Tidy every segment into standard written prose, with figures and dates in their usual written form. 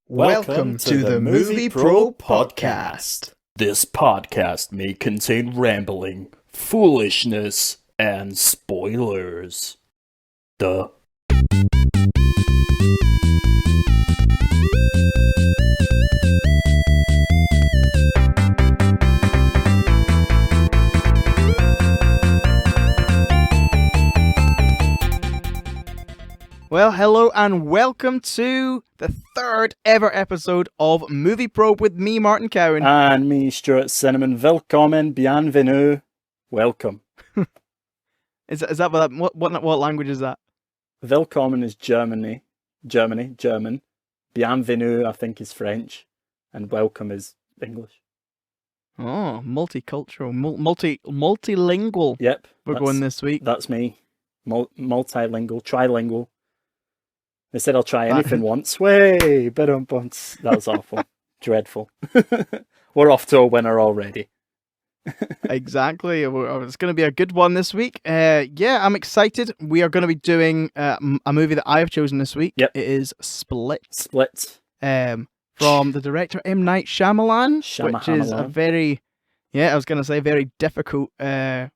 Welcome to the Movie Pro Podcast. This podcast may contain rambling, foolishness, and spoilers. Duh. Well, hello and welcome to the third ever episode of Movie Probe with me, Martin Cowan. And me, Stewart Cinnamon. Willkommen, bienvenue. Welcome. Is that what language is that? Willkommen is German. Bienvenue, I think, is French. And welcome is English. Oh, multicultural, multilingual. Yep. We're going this week. That's me. Multilingual, trilingual. They said I'll try anything once. Way, that was awful. Dreadful. We're off to a winner already. Exactly. It's going to be a good one this week. I'm excited. We are going to be doing a movie that I have chosen this week. Yep. It is Split. Split. From the director M. Night Shyamalan, which is a very difficult name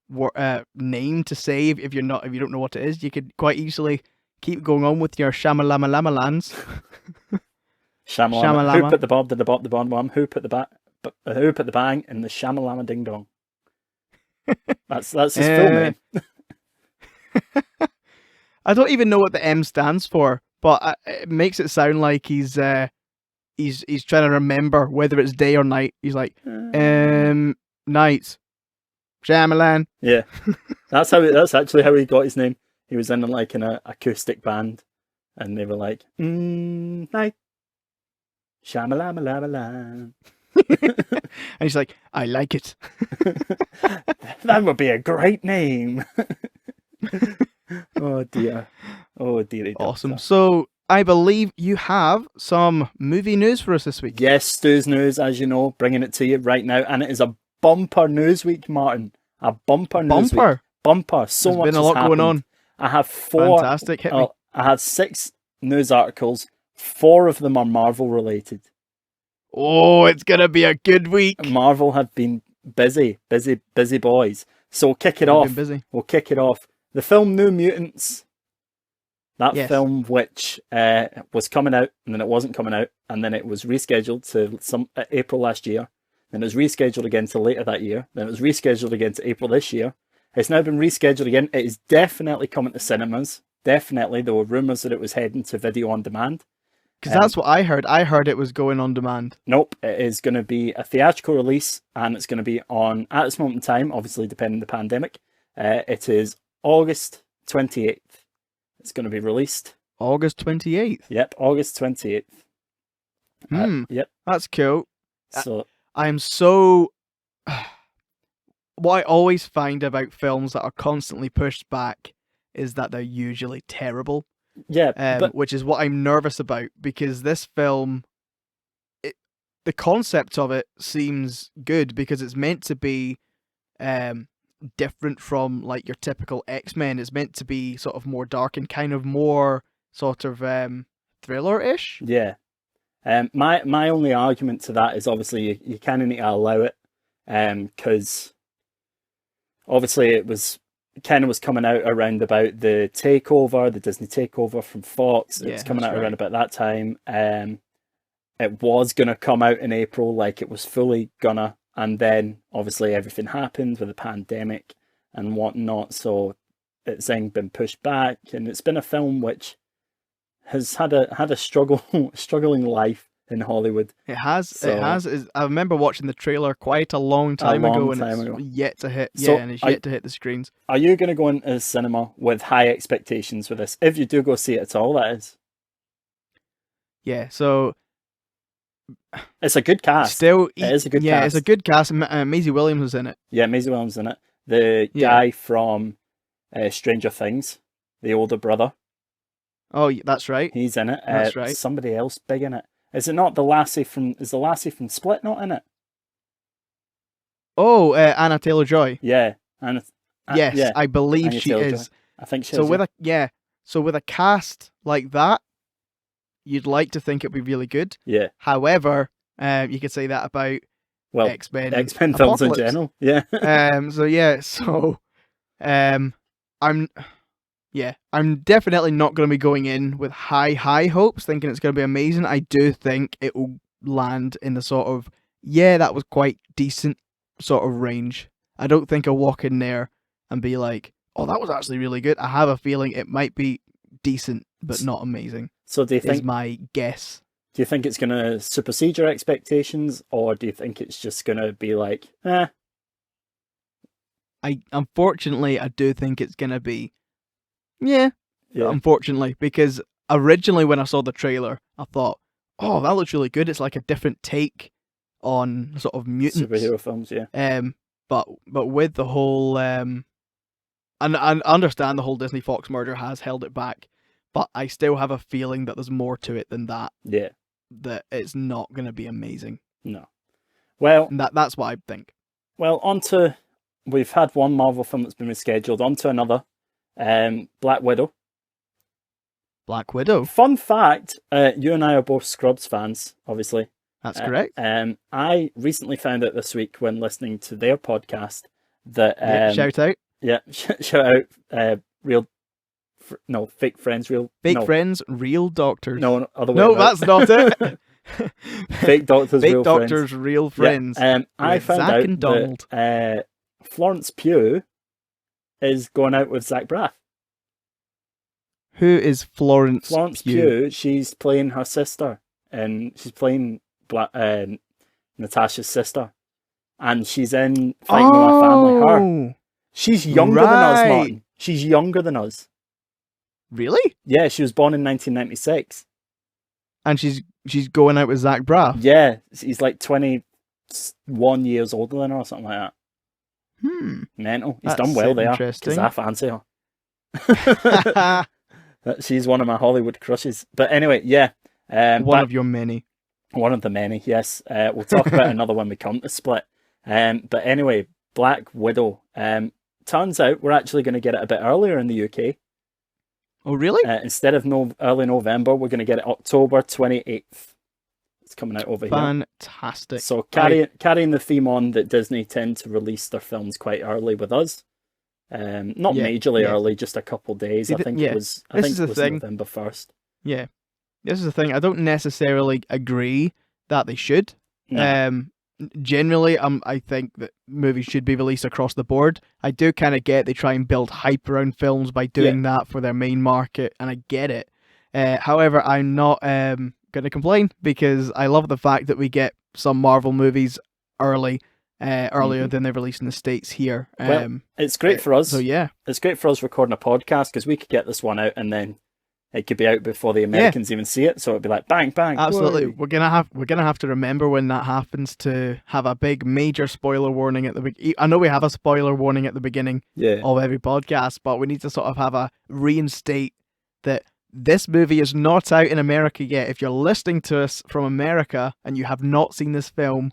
to say if you don't know what it is. You could quite easily keep going on with your Shamalama-lams. Shamalama. Who put the bob, did the bob, the bomb, bomb? Who put the bang in the Shamalama ding dong? That's his full name. I don't even know what the M stands for, but it makes it sound like he's trying to remember whether it's day or night. He's like, night, Shyamalan. Yeah, that's actually how he got his name. He was in like an acoustic band, and they were like, night, Shamalama. And he's like, I like it. That would be a great name. Oh dear. Awesome. So I believe you have some movie news for us this week. Yes, Stu's news, as you know, bringing it to you right now, and it is a bumper news week, Martin. A bumper news week. Bumper. So much has been a lot happened. going on. I have four. Fantastic. Hit me. I had 6 news articles. 4 of them are Marvel related. Oh, it's gonna be a good week. Marvel have been busy boys. So we'll kick it off. We'll kick it off. The film New Mutants. That film, which was coming out, and then it wasn't coming out, and then it was rescheduled to April last year. Then it was rescheduled again to later that year. Then it was rescheduled again to April this year. It's now been rescheduled again. It is definitely coming to cinemas. Definitely. There were rumours that it was heading to video on demand. Because that's what I heard. I heard it was going on demand. Nope. It is going to be a theatrical release, and it's going to be on, at this moment in time, obviously depending on the pandemic, it is August 28th. It's going to be released. August 28th? Yep, August 28th. Yep. That's cool. So I'm so... What I always find about films that are constantly pushed back is that they're usually terrible. Yeah, which is what I'm nervous about, because this film, the concept of it seems good because it's meant to be different from like your typical X-Men. It's meant to be sort of more dark and kind of more sort of thriller-ish. Yeah. My only argument to that is obviously you kind of need to allow it, because obviously it was coming out around about the Disney takeover from Fox. It was coming out around about that time. It was going to come out in April, like it was fully gonna, and then obviously everything happened with the pandemic and whatnot, so it's then been pushed back, and it's been a film which has had a struggling life in Hollywood. It has. I remember watching the trailer quite a long time ago, and it's yet to hit. And it's yet to hit the screens. Are you going to go into the cinema with high expectations for this? If you do go see it at all, that is. Yeah. So it's a good cast. It is a good cast. Yeah, it's a good cast. Maisie Williams is in it. Yeah, Maisie Williams is in it. The guy from Stranger Things, the older brother. Oh, that's right. He's in it. That's right. Somebody else big in it. Is it not the lassie from Split not in it? Oh, Anna Taylor-Joy. Yeah. Yes, I believe she is. I think she is. So with a cast like that, you'd like to think it'd be really good. Yeah. However, you could say that about Well, X-Men films in Apocalypse. general. Yeah. I'm definitely not going to be going in with high hopes, thinking it's going to be amazing. I do think it will land in the sort of, that was quite decent sort of range. I don't think I'll walk in there and be like, oh, that was actually really good. I have a feeling it might be decent, but not amazing. So do you think? Is my guess. Do you think it's going to supersede your expectations, or do you think it's just going to be like, Unfortunately, I do think it's going to be, unfortunately, because originally when I saw the trailer, I thought, oh, that looks really good. It's like a different take on sort of mutants. Superhero films, yeah. But with the whole, and I understand the whole Disney Fox merger has held it back, but I still have a feeling that there's more to it than that. Yeah. That it's not going to be amazing. No. Well, and that's what I think. Well, we've had one Marvel film that's been rescheduled, on to another. Black Widow. Black Widow. Fun fact, you and I are both Scrubs fans, obviously. That's correct. I recently found out this week when listening to their podcast that... shout out. Yeah, shout out. Fake friends, real... Fake friends, real doctors. No, other way No, around. that's not it. Fake doctors, Fake real doctors, friends. real friends. Yeah, I found Zach out and Donald. that Florence Pugh is going out with Zach Braff. Who is Florence Pugh? She's playing her sister, and she's playing Natasha's sister, and she's in Fighting With My Family. Her. She's younger than us, Martin. She's younger than us. Really? Yeah, she was born in 1996. And she's going out with Zach Braff? Yeah, he's like 21 years older than her or something like that. Mental. He's done well there, because I fancy her. She's one of my Hollywood crushes. But anyway, yeah. One of your many. One of the many, yes. We'll talk about another when we come to Split. But anyway, Black Widow. Turns out we're actually going to get it a bit earlier in the UK. Oh, really? Instead of early November, we're going to get it October 28th. It's coming out over here. Fantastic. So carrying the theme on that Disney tend to release their films quite early with us. Not majorly early, just a couple days. I think it was November 1st. Yeah. This is the thing. I don't necessarily agree that they should. No. Generally, I think that movies should be released across the board. I do kind of get they try and build hype around films by doing that for their main market, and I get it. However, I'm not going to complain, because I love the fact that we get some Marvel movies earlier than they're released in the States here. Well, it's great for us. So yeah, it's great for us recording a podcast, because we could get this one out and then it could be out before the Americans even see it, so it'd be like bang bang. Absolutely, whoa. we're gonna have to remember when that happens to have a big major spoiler warning at the beginning. I know we have a spoiler warning at the beginning of every podcast, but we need to sort of have a reinstate that this movie is not out in America yet. If you're listening to us from America and you have not seen this film,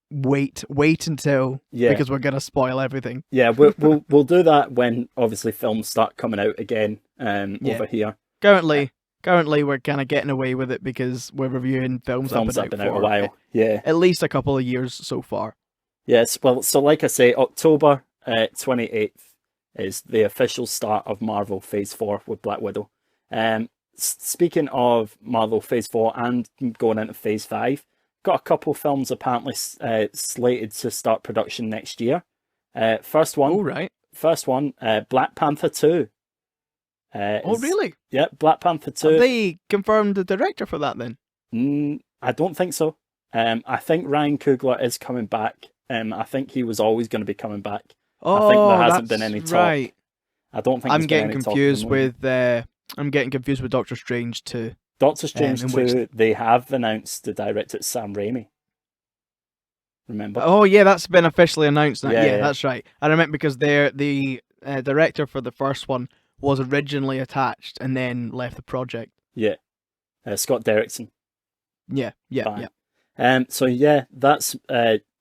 wait until because we're gonna spoil everything. Yeah, we'll do that when obviously films start coming out again over here. Currently, we're kind of getting away with it because we're reviewing films that have been out for a while. Yeah, at least a couple of years so far. Yes, well, so like I say, October 28th is the official start of Marvel Phase 4 with Black Widow. Speaking of Marvel Phase 4 and going into Phase 5, got a couple films apparently slated to start production next year. First one, Black Panther 2. Really? Yeah, Black Panther 2. Have they confirmed the director for that then? I don't think so. I think Ryan Coogler is coming back. I think he was always going to be coming back. I think there hasn't been any talk. Right. I don't think I'm getting confused with Doctor Strange 2. Doctor Strange 2, they have announced the director, Sam Raimi. Remember? Oh yeah, that's been officially announced now. Yeah, that's right. I remember because the director for the first one was originally attached and then left the project. Yeah. Scott Derrickson. Yeah. So yeah, that's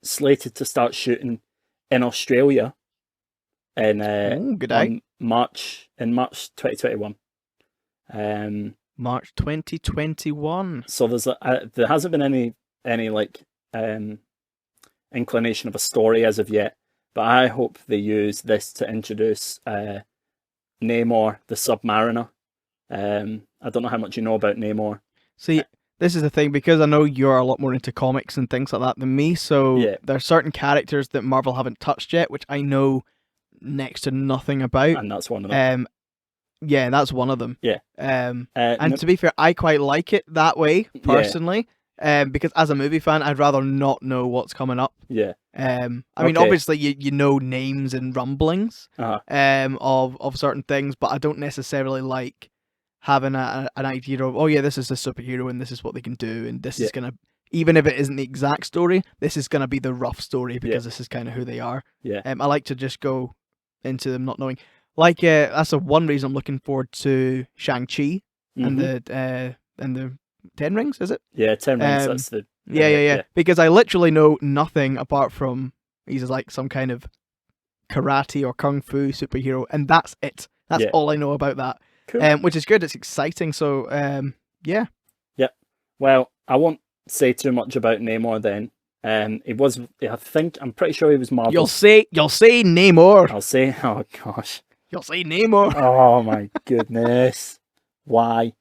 slated to start shooting in Australia in March 2021. March 2021. So there hasn't been any like inclination of a story as of yet, but I hope they use this to introduce Namor the Submariner. I don't know how much you know about Namor. See, this is the thing, because I know you're a lot more into comics and things like that than me, so Yeah. there's certain characters that Marvel haven't touched yet, which I know next to nothing about. And that's one of them. Yeah, that's one of them. Yeah. And No- to be fair, I quite like it that way, personally. Because as a movie fan, I'd rather not know what's coming up. yeah. I mean, Okay. obviously you know names and rumblings Uh-huh. of certain things, but I don't necessarily like having an idea of, oh yeah, this is a superhero and this is what they can do, and this is gonna, even if it isn't the exact story, this is gonna be the rough story because this is kind of who they are. Yeah. I like to just go into them not knowing. Like that's the one reason I'm looking forward to Shang-Chi and the Ten Rings, is it? Yeah, 10 rings. Um, That's the Yeah. Because I literally know nothing apart from he's like some kind of karate or kung fu superhero, and that's it. That's all I know about that. Cool. Which is good. It's exciting. So yeah. Well, I won't say too much about Namor then. I'm pretty sure he was Marvel. You'll say Namor. I'll say, oh gosh. You'll say Namor. Oh my goodness. Why?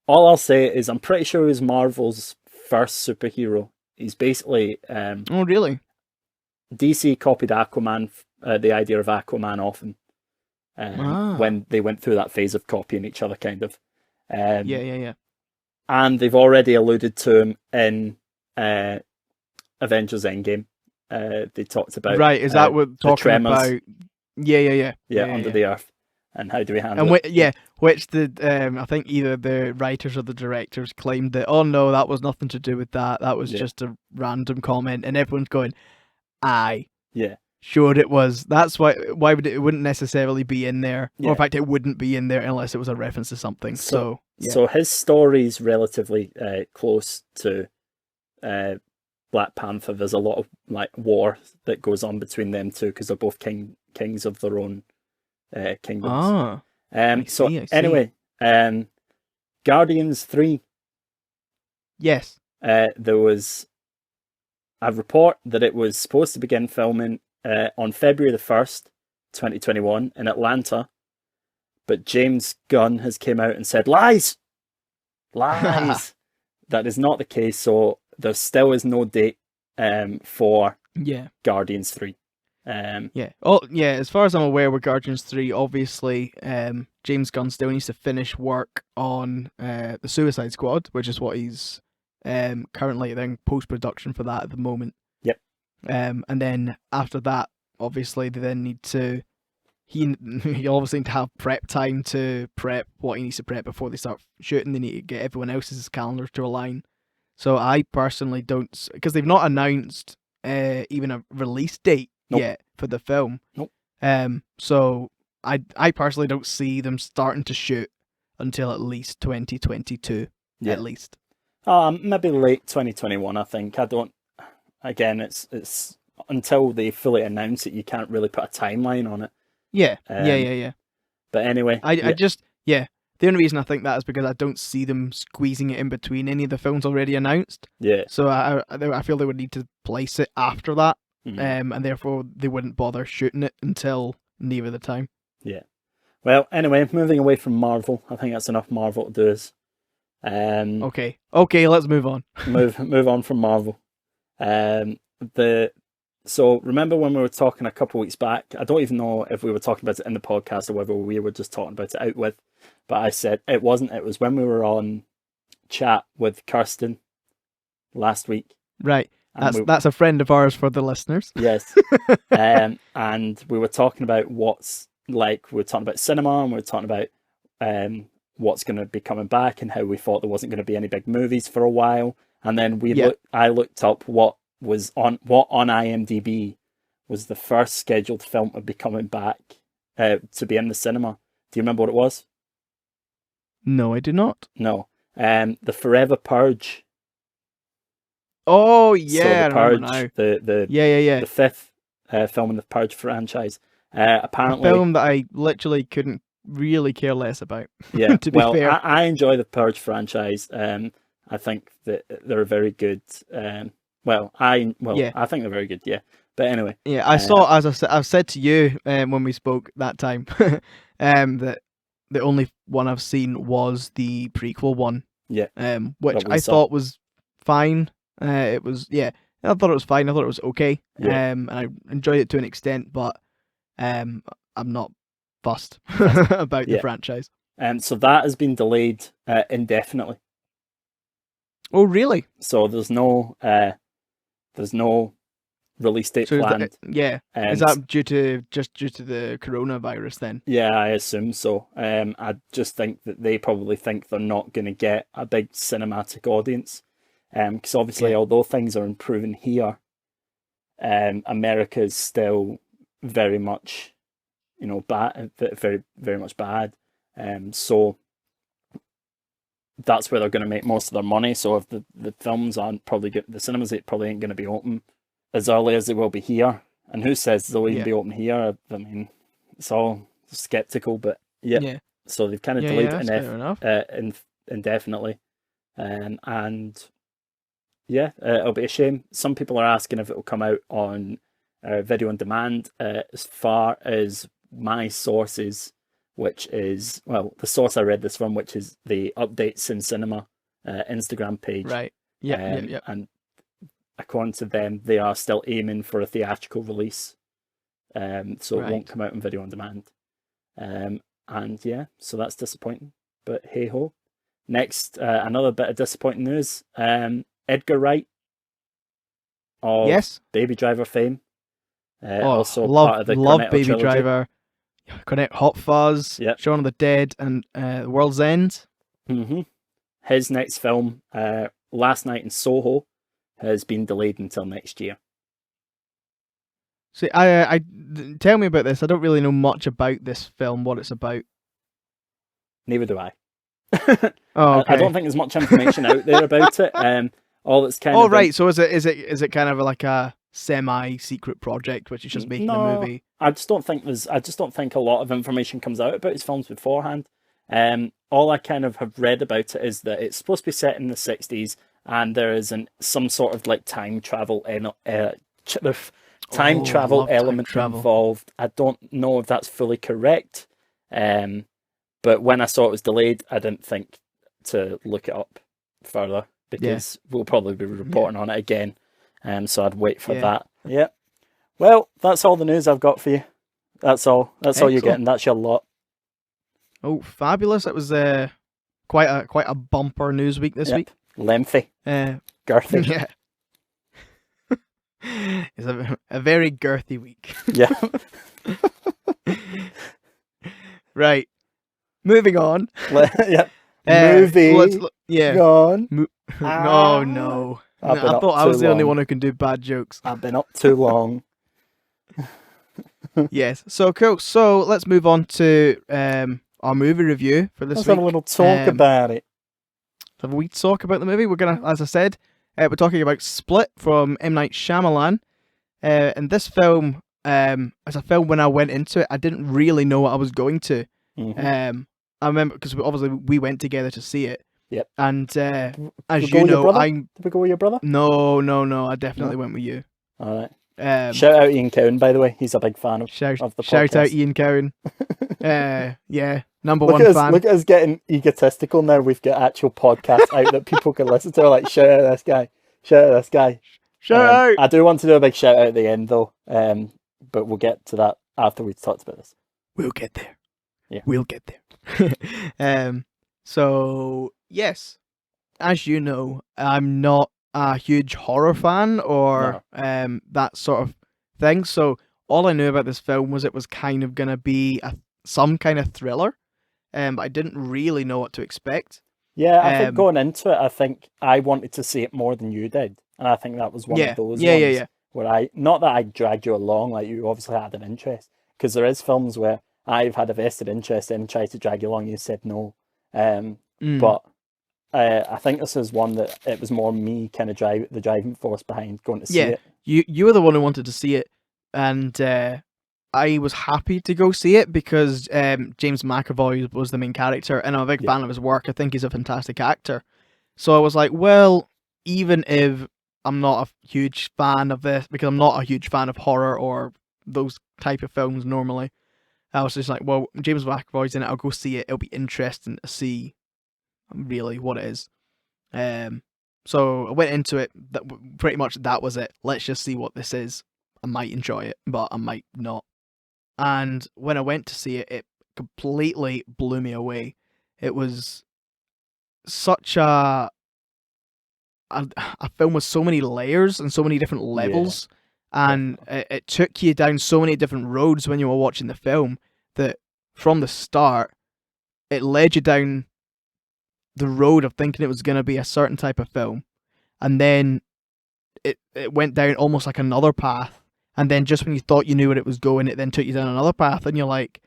All I'll say is I'm pretty sure he was Marvel's first superhero. He's basically Oh really? DC copied Aquaman, the idea of Aquaman often, when they went through that phase of copying each other, kind of. Yeah. And they've already alluded to him in Avengers Endgame. They talked about Right. Is that what talking tremors. about? Yeah. Under the earth, and how do we handle And it? which the I think either the writers or the directors claimed that, oh no, that was nothing to do with that. That was just a random comment, and everyone's going, aye. Yeah. Sure, it was. That's why would it wouldn't necessarily be in there. Yeah. Or in fact, it wouldn't be in there unless it was a reference to something. So his story's relatively close to Black Panther. There's a lot of like war that goes on between them two because they're both kings of their own kingdoms. I see. Anyway, Guardians 3. Yes. There was a report that it was supposed to begin filming on February the 1st, 2021 in Atlanta, but James Gunn has came out and said lies. That is not the case, so there still is no date for Guardians 3. As far as I'm aware, with Guardians 3, obviously, James Gunn still needs to finish work on the Suicide Squad, which is what he's currently in post-production for that at the moment. Yep. And then after that, obviously, they then need to... He obviously need to have prep time to prep what he needs to prep before they start shooting. They need to get everyone else's calendars to align. So I personally don't... Because they've not announced even a release date yet for the film. Nope. So I personally don't see them starting to shoot until at least 2022. Yeah. At least. Maybe late 2021, I think. I don't... Again, it's until they fully announce it, you can't really put a timeline on it. Yeah. But anyway... The only reason I think that is because I don't see them squeezing it in between any of the films already announced. Yeah. So I feel they would need to place it after that. And therefore they wouldn't bother shooting it until near the time. Yeah. Well, anyway, moving away from Marvel, I think that's enough Marvel to do us. Okay, let's move on. move on from Marvel. So remember when we were talking a couple weeks back? I don't even know if we were talking about it in the podcast or whether we were just talking about it out with. But I said it wasn't. It was when we were on chat with Kirsten last week. Right. That's a friend of ours for the listeners. Yes. And we were talking about we were talking about cinema, and we were talking about what's going to be coming back and how we thought there wasn't going to be any big movies for a while. And then I looked up what on IMDb was the first scheduled film to be coming back to be in the cinema. Do you remember what it was? No, I do not. No. The Forever Purge. Oh yeah, so the Purge, the fifth film in the Purge franchise. Apparently, a film that I literally couldn't really care less about. Yeah, to be well, fair. I enjoy the Purge franchise. I think that they're very good. Yeah. I think they're very good. Yeah, but anyway, Yeah, I saw, as I've said to you when we spoke that time, that the only one I've seen was the prequel one, yeah, which what we I saw. thought was fine. It was, yeah, I thought it was fine. I thought it was okay. Yeah. And I enjoyed it to an extent, but I'm not fussed Fussed. about the Yeah. franchise. So that has been delayed indefinitely. Oh, really? So there's no release date So planned. is that due to the coronavirus then? Yeah, I assume so. I just think that they probably think they're not going to get a big cinematic audience. Because obviously, Yeah. although things are improving here, America is still very much, bad, very, very much bad. So that's where they're going to make most of their money. So if the films aren't probably good, the cinemas probably ain't going to be open as early as they will be here. And who says they'll even be open here? I mean, it's all skeptical, but yeah. Yeah. So they've kind of Yeah, delayed that's fair enough. indefinitely, and yeah, it'll be a shame. Some people are asking if it will come out on video on demand. As far as my sources, which is, well, the source I read this from, which is the Updates in Cinema Instagram page. Right. Yeah. And according to them, they are still aiming for a theatrical release. So it won't come out on video on demand. And yeah, so that's disappointing. But hey ho. Next, another bit of disappointing news. Edgar Wright of Baby Driver fame. Also part of the Cornetto Baby trilogy. Driver, Cornetto, Hot Fuzz, Yep. Shaun of the Dead, and The World's End. Mm-hmm. His next film, Last Night in Soho, has been delayed until next year. See, I tell me about this. I don't really know much about this film, what it's about. Neither do I. Oh, okay. I don't think there's much information out there about it. All that's kind of. Oh, right. So is it kind of like a semi-secret project, which is just making a movie? I just don't think a lot of information comes out about his films beforehand. All I kind of have read about it is that it's supposed to be set in the 60s, and there is some sort of like time travel element involved. I don't know if that's fully correct. But when I saw it was delayed, I didn't think to look it up further because we'll probably be reporting on it again. So I'd wait for that. Yeah. Well, that's all the news I've got for you. That's all. That's all you're getting. That's your lot. Oh, fabulous! It was quite a bumper news week this week. Lengthy. Girthy. Yeah. It's a very girthy week. Yeah. Right. Moving on. Yep. Movie. Gone. Oh no. I thought I was the only one who can do bad jokes. I've been up too long. Yes. So cool. So let's move on to our movie review for this week. Let's have a little talk about it. Have a wee talk about the movie. We're gonna, as I said, we're talking about Split from M. Night Shyamalan. And this film, as a film, when I went into it, I didn't really know what I was going to. Mm-hmm. I remember because obviously we went together to see it. Yep. And as you know, did we go with your brother? No. I definitely went with you. All right. Shout out Ian Cowan, by the way. He's a big fan of the podcast. Shout out Ian Cowan. Yeah, number one fan. Look at us getting egotistical now. We've got actual podcasts out that people can listen to. Like, shout out this guy. Shout out this guy. Shout out. I do want to do a big shout out at the end, though. But we'll get to that after we've talked about this. We'll get there. Yeah. We'll get there. So, yes, as you know, I'm not a huge horror fan or that sort of thing. So all I knew about this film was it was kind of going to be some kind of thriller, but I didn't really know what to expect. Yeah, I think going into it, I think I wanted to see it more than you did. And I think that was one of those ones where not that I dragged you along, like you obviously had an interest, because there is films where I've had a vested interest in and tried to drag you along, you said no. But I think this is one that it was more me kind of the driving force behind going to see it. You were the one who wanted to see it, and I was happy to go see it because James McAvoy was the main character, and I'm a big Yeah. fan of his work. I think he's a fantastic actor. So I was like, well, even if I'm not a huge fan of this, because I'm not a huge fan of horror or those type of films normally, I was just like, well, James McAvoy's in it. I'll go see it. It'll be interesting to see really what it is. So I went into it. Pretty much that was it. Let's just see what this is. I might enjoy it, but I might not. And when I went to see it, it completely blew me away. It was such a film with so many layers and so many different Yeah. levels, and Definitely. it took you down so many different roads when you were watching the film that from the start it led you down the road of thinking it was going to be a certain type of film, and then it went down almost like another path, and then just when you thought you knew where it was going, it then took you down another path, and you're like,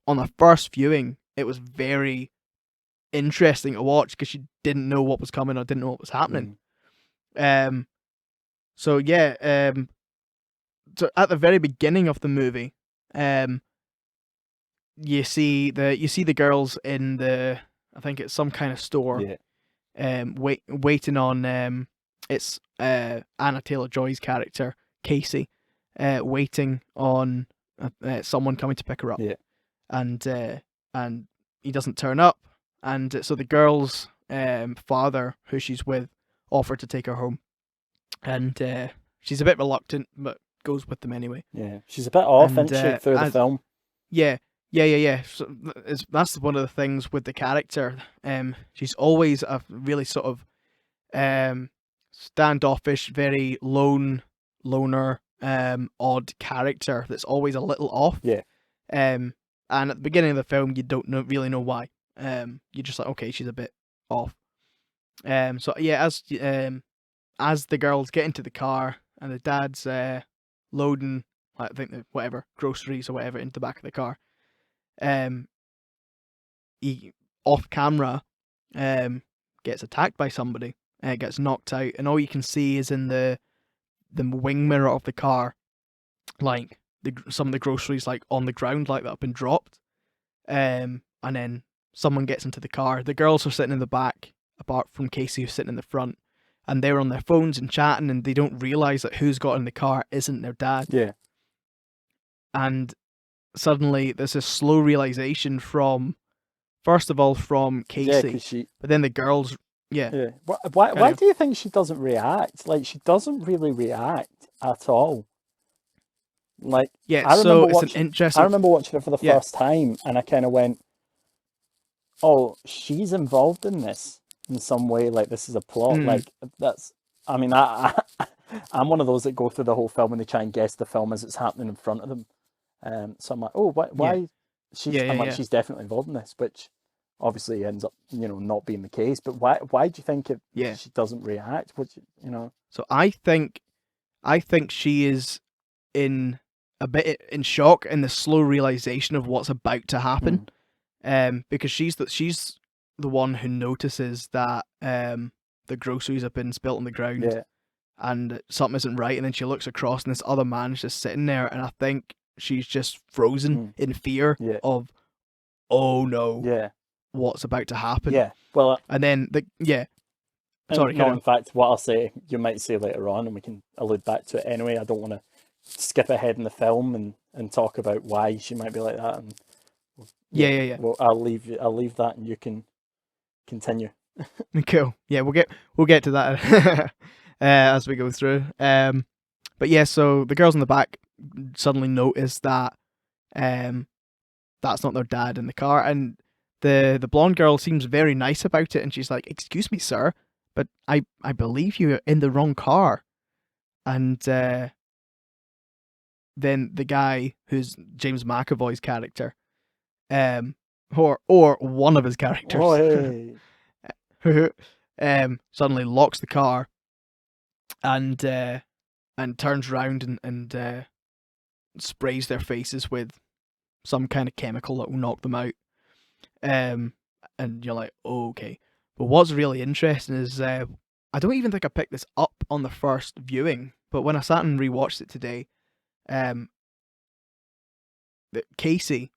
on the first viewing, it was very interesting to watch because you didn't know what was coming or didn't know what was happening. Um, so yeah, so at the very beginning of the movie, um, you see the girls in the, I think it's some kind of store, Yeah. waiting on it's Anna Taylor-Joy's character Casey, waiting on someone coming to pick her up, Yeah. and he doesn't turn up, and so the girl's father, who she's with, offered to take her home, and she's a bit reluctant, but goes with them anyway. Yeah. She's a bit off, And isn't she, through the as film? yeah, yeah. So that's one of the things with the character. She's always a really sort of standoffish, very loner, odd character that's always a little off. Yeah. And at the beginning of the film, you don't really know why. You're just like, okay, she's a bit off. So yeah, as the girls get into the car and the dad's loading, I think whatever groceries or whatever into the back of the car, um, he off camera, gets attacked by somebody, gets knocked out, and all you can see is in the wing mirror of the car, like some of the groceries like on the ground, like that have been dropped. And then someone gets into the car. The girls are sitting in the back, apart from Casey, who's sitting in the front, and they're on their phones and chatting, and they don't realize that who's got in the car isn't their dad. Yeah. And suddenly there's this slow realization from, first of all, from Yeah, Casey, because she. but then the girls, yeah, Yeah. Why? carry Why on. do you think she doesn't react? Like, she doesn't really react at all. Like, Yeah, I so remember it's an watching. I interesting, remember watching it for the yeah, first time, and I kind of went, "Oh, she's involved in this in some way. Like, this is a plot. mm, Like, that's. I mean, I'm one of those that go through the whole film and they try and guess the film as it's happening in front of them. So I'm like, oh, why? yeah, Why? yeah, I'm yeah, like, yeah, she's definitely involved in this, which obviously ends up, not being the case. But why? Why do you think yeah. she doesn't react? Which, So I think she is in a bit in shock in the slow realization of what's about to happen. mm, Because she's the one who notices that the groceries have been spilt on the ground yeah, and something isn't right, and then she looks across and this other man's just sitting there, and I think she's just frozen mm, in fear yeah, of, oh no, yeah, what's about to happen. yeah. Well, And then and sorry, no, carry in on. fact, what I'll say, you might say later on, and we can allude back to it anyway. I don't want to skip ahead in the film and talk about why she might be like that. And Yeah, yeah, yeah, yeah. well, I'll leave that, and you can continue. Cool. Yeah, we'll get to that as we go through. But yeah, so the girls in the back suddenly notice that um, that's not their dad in the car, and the blonde girl seems very nice about it, and she's like, "Excuse me, sir, but I believe you're in the wrong car." And then the guy who's James McAvoy's character, um, or one of his Oh, characters, hey. suddenly locks the car and turns around and sprays their faces with some kind of chemical that will knock them out. Um, and you're like, oh, okay. But what's really interesting is I don't even think I picked this up on the first viewing, but when I sat and rewatched it today, um, that Casey,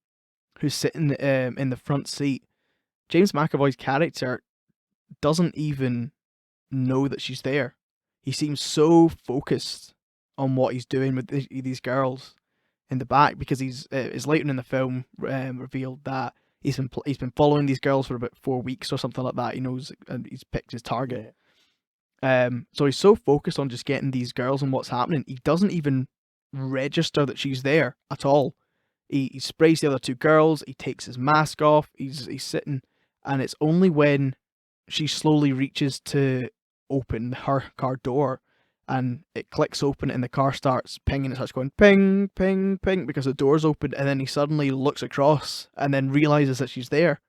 who's sitting in the front seat, James McAvoy's character doesn't even know that she's there. He seems so focused on what he's doing with these girls in the back, because it's later in the film revealed that he's been following these girls for about 4 weeks or something like that. He knows, and he's picked his target. So he's so focused on just getting these girls and what's happening, he doesn't even register that she's there at all. He sprays the other two girls. He takes his mask off. He's sitting, and it's only when she slowly reaches to open her car door, and it clicks open, and the car starts pinging. It starts going ping, ping, ping, because the door's open, and then he suddenly looks across, and then realizes that she's there,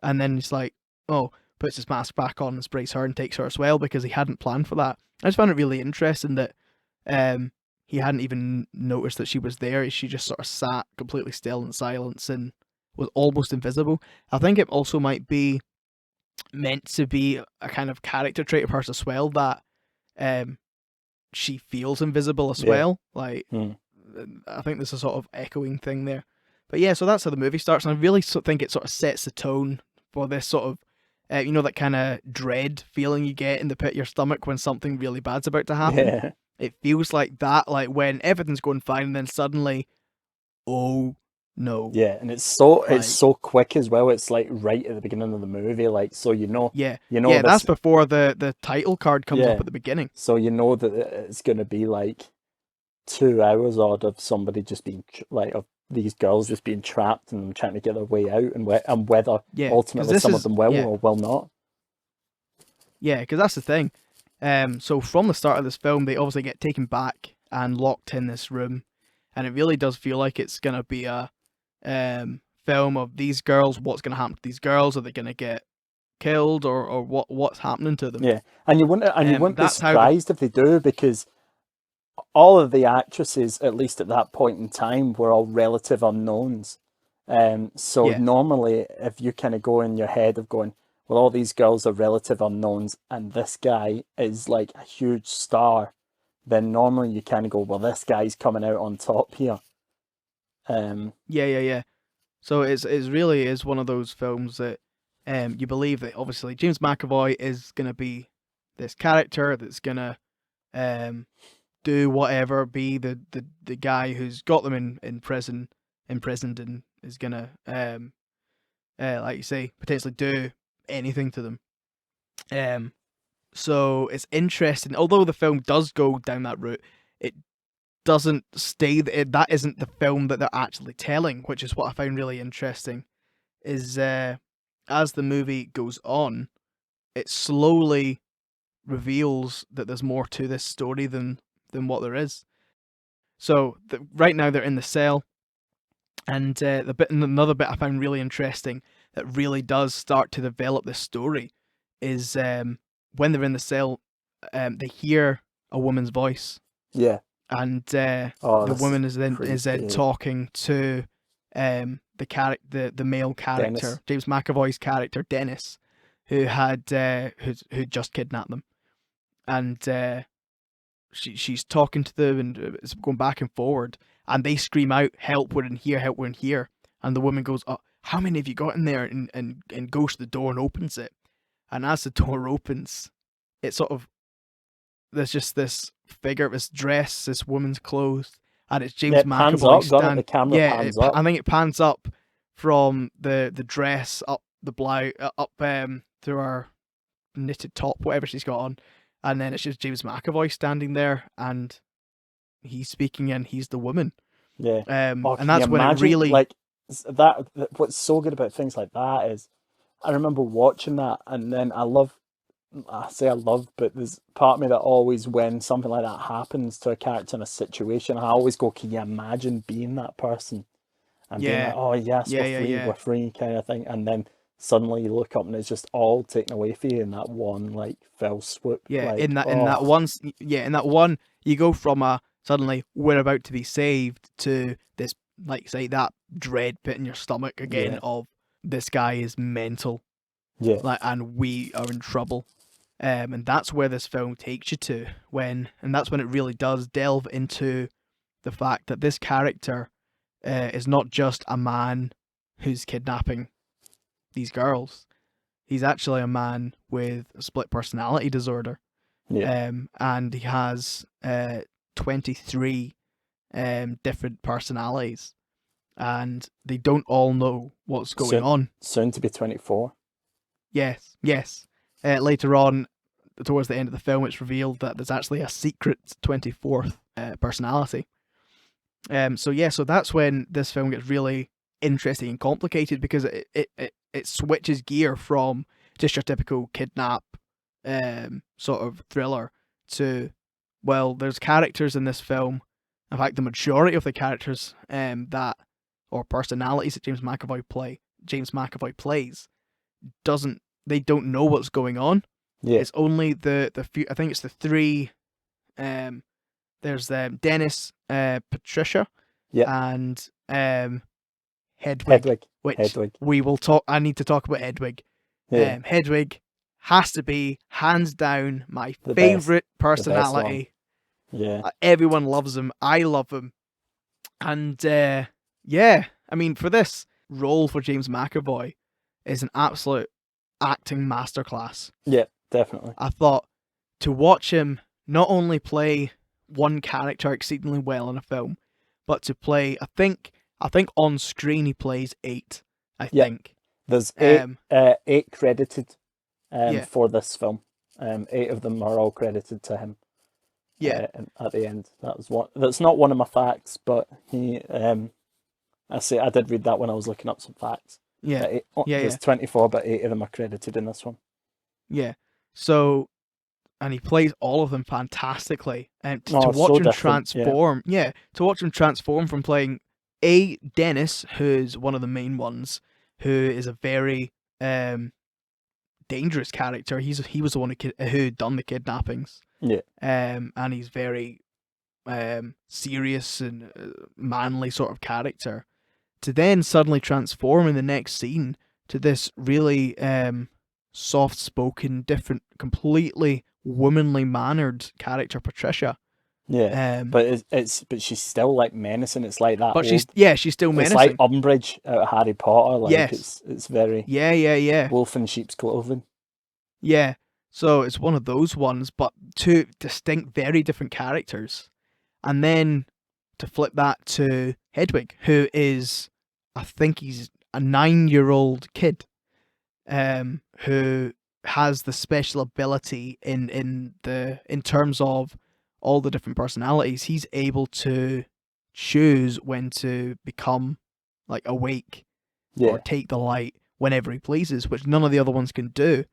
and then he's like, oh, puts his mask back on and sprays her and takes her as well, because he hadn't planned for that. I just found it really interesting that he hadn't even noticed that she was there. She just sort of sat completely still in silence and was almost invisible. I think it also might be meant to be a kind of character trait of hers as well, that she feels invisible as well. Like, I think there's a sort of echoing thing there. But yeah, so that's how the movie starts, and I really think it sort of sets the tone for this sort of, that kind of dread feeling you get in the pit of your stomach when something really bad's about to happen. Yeah. It feels like that, like when everything's going fine, and then suddenly, oh no. Yeah, and it's so quick as well. It's like right at the beginning of the movie, like, so that's before the title card comes up at the beginning. So you know that it's going to be like 2 hours odd of somebody just being of these girls just being trapped and trying to get their way out, and whether ultimately some of them will or will not. Yeah, because that's the thing. So from the start of this film, they obviously get taken back and locked in this room, and it really does feel like it's gonna be a film of these girls. What's gonna happen to these girls? Are they gonna get killed, or what's happening to them? Yeah, and you wouldn't be surprised if they do, because all of the actresses, at least at that point in time, were all relative unknowns. Normally, if you kind of go in your head of going, well, all these girls are relative unknowns, and this guy is like a huge star, then normally you kind of go, well, this guy's coming out on top here. Yeah. So it really is one of those films that you believe that obviously James McAvoy is gonna be this character that's gonna do whatever, be the guy who's got them imprisoned, and is gonna like you say, potentially do anything to them. So it's interesting. Although the film does go down that route, it doesn't stay that isn't the film that they're actually telling, which is what I find really interesting. Is as the movie goes on, it slowly reveals that there's more to this story than what there is. So right now they're in the cell, and another bit I found really interesting that really does start to develop this story is when they're in the cell, they hear a woman's voice. Yeah. And the woman is then talking to the male character, Dennis. James McAvoy's character Dennis, who who'd just kidnapped them, and she's talking to them, and it's going back and forward, and they scream out, "Help! We're in here! Help! We're in here!" And the woman goes, "Oh, how many have you got in there?" and goes to the door and opens it, and as the door opens, it sort of, there's just this figure, this dress, this woman's clothes, and it's James McAvoy the camera pans up. I think it pans up from the dress up the blouse up through her knitted top, whatever she's got on, and then it's just James McAvoy standing there, and he's speaking, and he's the woman. Yeah. And that's when it really like that. What's so good about things like that is, I remember watching that, and then I love, but there's part of me that always, when something like that happens to a character in a situation, I always go, can you imagine being that person? And being like, oh yes, we're free kind of thing. And then suddenly you look up and it's just all taken away from you in that one like fell swoop. Yeah, like, in that one, you go from suddenly we're about to be saved to this, like, say, that dread pit in your stomach again of this guy is mental. Yeah. Like, and we are in trouble. And that's where this film takes you to, and that's when it really does delve into the fact that this character is not just a man who's kidnapping these girls. He's actually a man with a split personality disorder. Yeah. And he has 23 different personalities, and they don't all know what's going on. Soon to be 24. Yes. Later on, towards the end of the film, it's revealed that there's actually a secret 24th personality. So that's when this film gets really interesting and complicated, because it switches gear from just your typical kidnap sort of thriller to, well, there's characters in this film. In fact, the majority of the characters or personalities that James McAvoy plays they don't know what's going on. Yeah. It's only the few. I think it's the three. There's Dennis, Patricia, and Hedwig. Hedwig. We will talk. I need to talk about Hedwig. Yeah. Hedwig has to be hands down my The favorite best personality. Yeah. Everyone loves him. I love him. And I mean, for this role for James McAvoy is an absolute acting masterclass. Yeah, definitely. I thought to watch him not only play one character exceedingly well in a film, but to play, I think on screen he plays 8. I think there's 8 credited for this film. 8 of them are all credited to him. Yeah. At the end, that's not one of my facts, but he I did read that when I was looking up some facts. Yeah. There's 24, but 8 of them are credited in this one. Yeah. So, and he plays all of them fantastically. And to watch so him transform, to watch him transform from playing Dennis, who's one of the main ones, who is a very dangerous character. He was the one who done the kidnappings. Yeah. And he's very serious and manly sort of character. To then suddenly transform in the next scene to this really soft-spoken, different, completely womanly mannered character, Patricia. Yeah, but she's still like menacing. It's like that. But she's still menacing. It's like Umbridge out of Harry Potter. Like, yes, it's very wolf in sheep's clothing. Yeah, so it's one of those ones, but 2 distinct, very different characters, and then to flip that to Hedwig, who is, I think he's a 9-year-old kid, who has the special ability in terms of all the different personalities. He's able to choose when to become like awake or take the light whenever he pleases, which none of the other ones can do.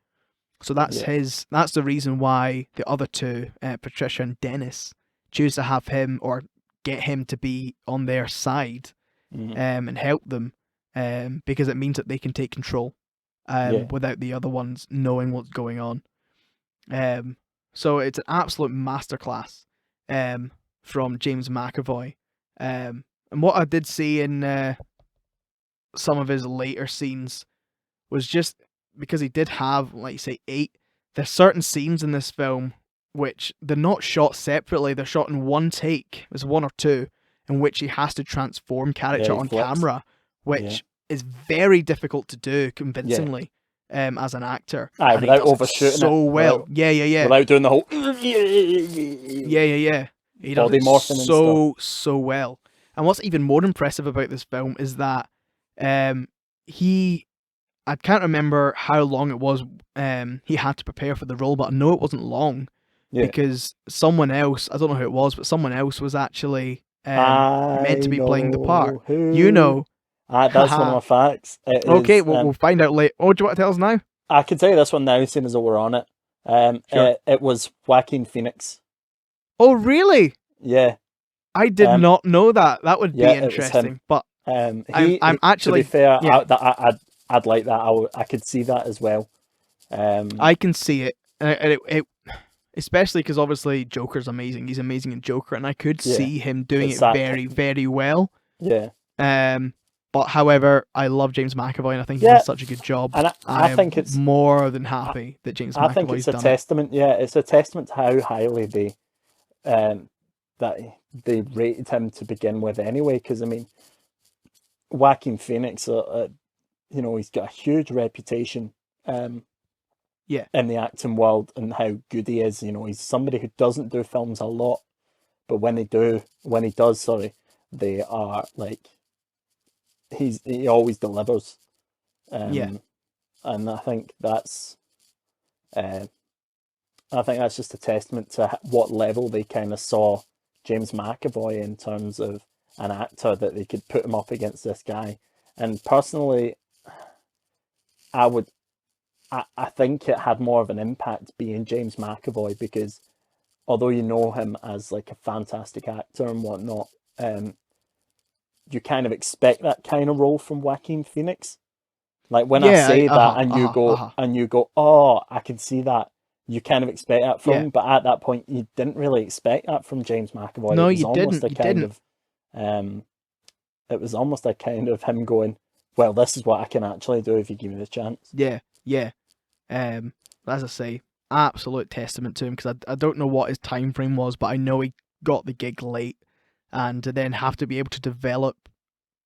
So that's the reason why the other 2, Patricia and Dennis, choose to have him or get him to be on their side, and help them, because it means that they can take control without the other ones knowing what's going on. So it's an absolute masterclass from James McAvoy. And what I did see in some of his later scenes was just because he did have, like you say, 8. There's certain scenes in this film which they're not shot separately. They're shot in one take. There's 1 or 2 in which he has to transform character on camera, which is very difficult to do convincingly as an actor. Without overshooting so well. Without doing the whole. He does it so well. And what's even more impressive about this film is that I can't remember how long it was he had to prepare for the role, but I know it wasn't long, because someone else, I don't know who it was, but someone else was actually meant to be playing the part. Who? You know. That's one of my facts. Okay, we'll find out later. Oh, do you want to tell us now? I can tell you this one now, seeing as though we're on it. Sure. It was Joaquin Phoenix. Oh, really? Yeah. I did not know that. That would be interesting. But I'm actually, to be fair, I'd like that. I could see that as well. I can see it, and it especially because obviously Joker's amazing. He's amazing in Joker, and I could see him doing it very, very well. Yeah. But however, I love James McAvoy, and I think he does such a good job. And I think it's more than happy that James McAvoy's done it. I think it's a testament. Yeah, it's a testament to how highly they rated him to begin with. Anyway, because I mean, Joaquin Phoenix, you know, he's got a huge reputation Yeah, in the acting world and how good he is. You know, he's somebody who doesn't do films a lot, but when he does, sorry, they are like he always delivers. yeah, Um, and uh, I think that's just a testament to what level they kind of saw James McAvoy in terms of an actor, that they could put him up against this guy. And personally, I would, I think it had more of an impact being James McAvoy, because although you know him as like a fantastic actor and whatnot, you kind of expect that kind of role from Joaquin Phoenix. Like when I yeah. say that and Uh-huh. you go, oh, I can see that. You kind of expect that from Yeah. him, but at that point, you didn't really expect that from James McAvoy. No, It was you almost didn't. a You kind didn't. of, um, it was almost a kind of him going, well, this is what I can actually do if you give me the chance. Yeah, yeah. Um, as I say, absolute testament to him, because I don't know what his time frame was, but I know he got the gig late, and to then have to be able to develop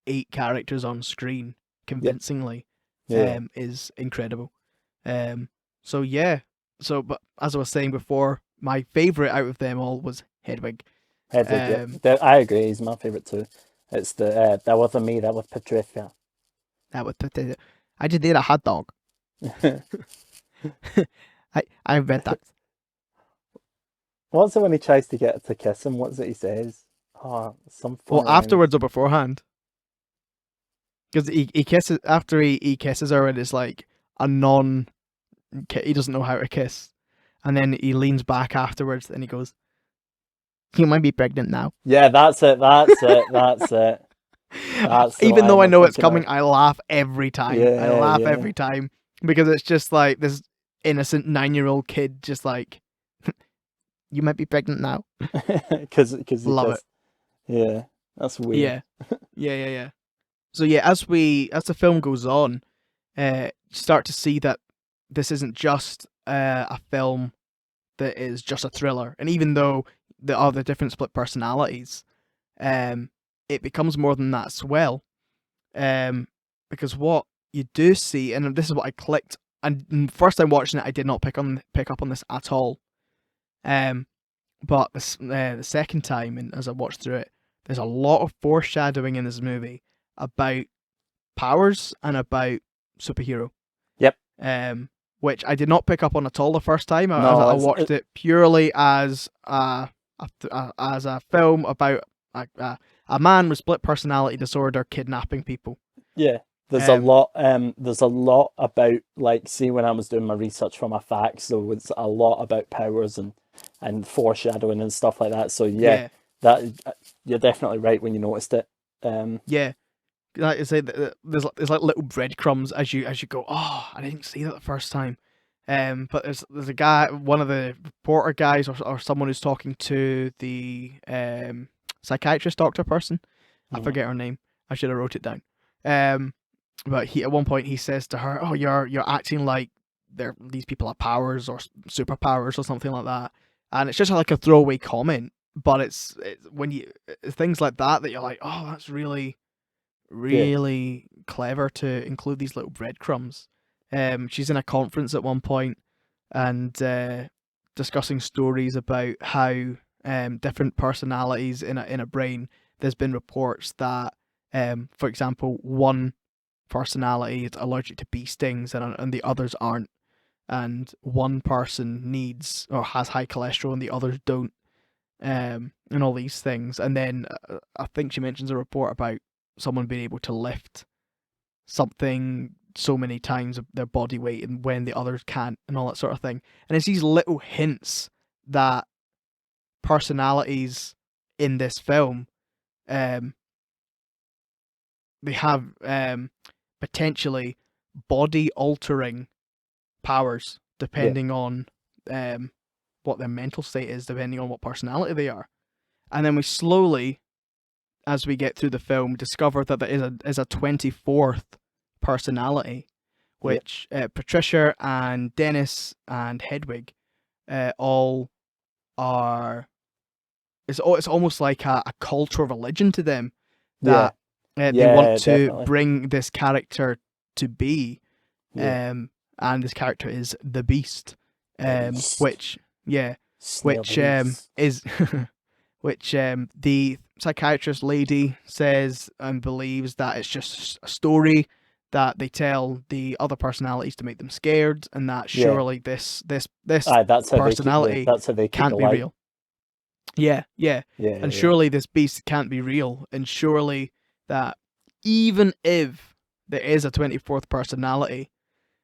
8 characters on screen Yep. convincingly, Yeah. is incredible. Um, so yeah. So, but as I was saying before, my favorite out of them all was Hedwig. Hedwig, yep. Um, I agree. He's my favorite too. It's that wasn't me. That was Patricia. that was I just did a hot dog. I read that. What's it when he tries to get her to kiss him? What's it he says? Oh, some Well, funny line. afterwards or beforehand? Because he kisses after he kisses her, and it's like a non. He doesn't know how to kiss, and then he leans back afterwards and he goes, "You might be pregnant now." Yeah, that's it. That's it. That's it. That's the Even though line I I'm know it's thinking coming, of. I laugh every time. I Yeah, laugh yeah. every time because it's just like this innocent 9-year-old kid, just like, "You might be pregnant now." Because he Love it. kissed. Yeah, that's weird. Yeah, yeah. So yeah, as the film goes on, you start to see that this isn't just a film that is just a thriller. And even though there are the different split personalities, um, it becomes more than that as well. Because what you do see, and this is what I clicked, and first time watching it, I did not pick up on this at all. Um, but the second time, and as I watched through it, there's a lot of foreshadowing in this movie about powers and about superhero. Yep. um, which I did not pick up on at all the first time. No, I watched it purely as as a film about a man with split personality disorder kidnapping people. yeah. Um, There's a lot about, like, see, when I was doing my research for my facts, there was a lot about powers and foreshadowing and stuff like that. So yeah, yeah, that you're definitely right when you noticed it. Um, yeah. Like I say, there's like little breadcrumbs as you go. Oh, I didn't see that the first time. But there's a guy, one of the reporter guys, or someone who's talking to the psychiatrist doctor person. I mhm. forget her name. I should have wrote it down. Um, but he at one point he says to her, "Oh, you're acting like these people have powers or superpowers or something like that," and it's just like a throwaway comment. But it's when you things like that you're like, "Oh, that's Yeah, really clever to include these little breadcrumbs." She's in a conference at one point and discussing stories about how different personalities in a brain. There's been reports that, for example, one personality is allergic to bee stings and the others aren't, and one person needs or has high cholesterol and the others don't, and all these things. And then I think she mentions a report about someone being able to lift something so many times of their body weight and when the others can't, and all that sort of thing. And it's these little hints that personalities in this film, um, they have potentially body altering powers yeah, depending on um, what their mental state is, depending on what personality they are. And then we slowly, as we get through the film, discover that there is a 24th personality, yeah, which Patricia and Dennis and Hedwig all are. It's almost like a cult or religion to them yeah. that They want to definitely. bring this character to be, Yeah. and this character is the Beast, Beast. which Snail which Beast. is which the psychiatrist lady says and believes that it's just a story that they tell the other personalities to make them scared, and that Yeah. surely this Aye, that's how personality they keep can't the be light. real. Yeah, Yeah, and surely this beast can't be real, and surely that even if there is a 24th personality,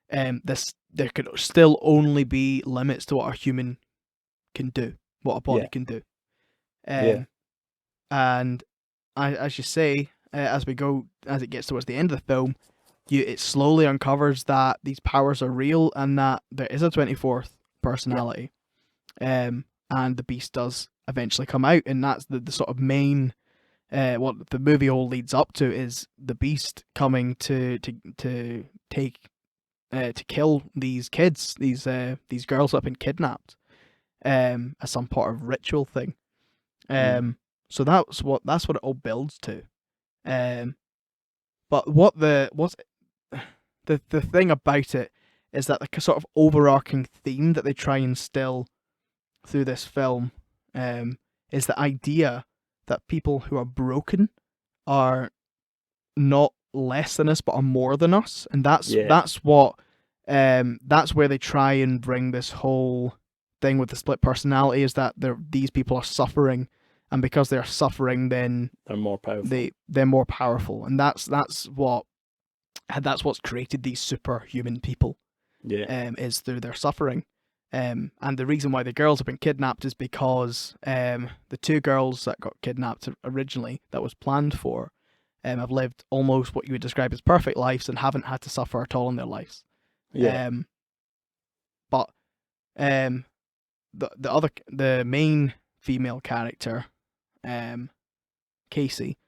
there could still only be limits to what a human can do, what a body Yeah. can do. Yeah. And as you say, as it gets towards the end of the film, it slowly uncovers that these powers are real and that there is a 24th personality. And the beast does eventually come out, and that's the sort of main what the movie all leads up to is the beast coming to take to kill these kids, these girls that have been kidnapped, as some part of ritual thing. So that's what it all builds to. But what's the thing about it is that the sort of overarching theme that they try and instill through this film is the idea that people who are broken are not less than us but are more than us, and that's what that's where they try and bring this whole thing with the split personality, is that these people are suffering, and because they're suffering, then they're more powerful. They're more powerful, and that's what's created these superhuman people. Is through their suffering. And the reason why the girls have been kidnapped is because the two girls that got kidnapped originally, that was planned for, have lived almost what you would describe as perfect lives and haven't had to suffer at all in their lives. But the main female character, Casey,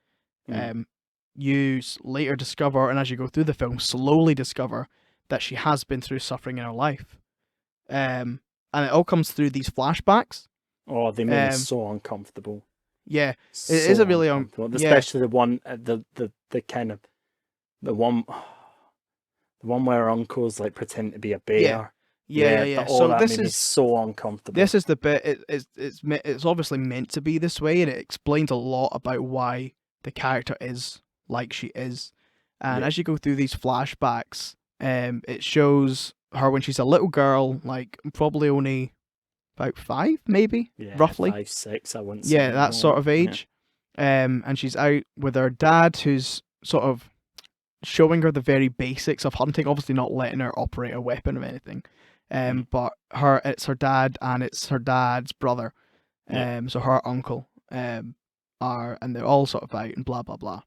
you later discover, and as you go through the film, slowly discover that she has been through suffering in her life. And it all comes through these flashbacks. Oh, they made me so uncomfortable. Yeah, it is a really uncomfortable, especially the one, the kind of the one where her uncle's like pretending to be a bear. Yeah. So that made me so uncomfortable. This is the bit. It's obviously meant to be this way, and it explains a lot about why the character is like she is. And as you go through these flashbacks, it shows her when she's a little girl, like probably only about 5, maybe, roughly 5, 6. I wouldn't say. Yeah, that sort of age. And she's out with her dad, who's sort of showing her the very basics of hunting. Obviously, not letting her operate a weapon or anything. But it's her dad and it's her dad's brother. So her uncle and they're all sort of out and blah blah blah.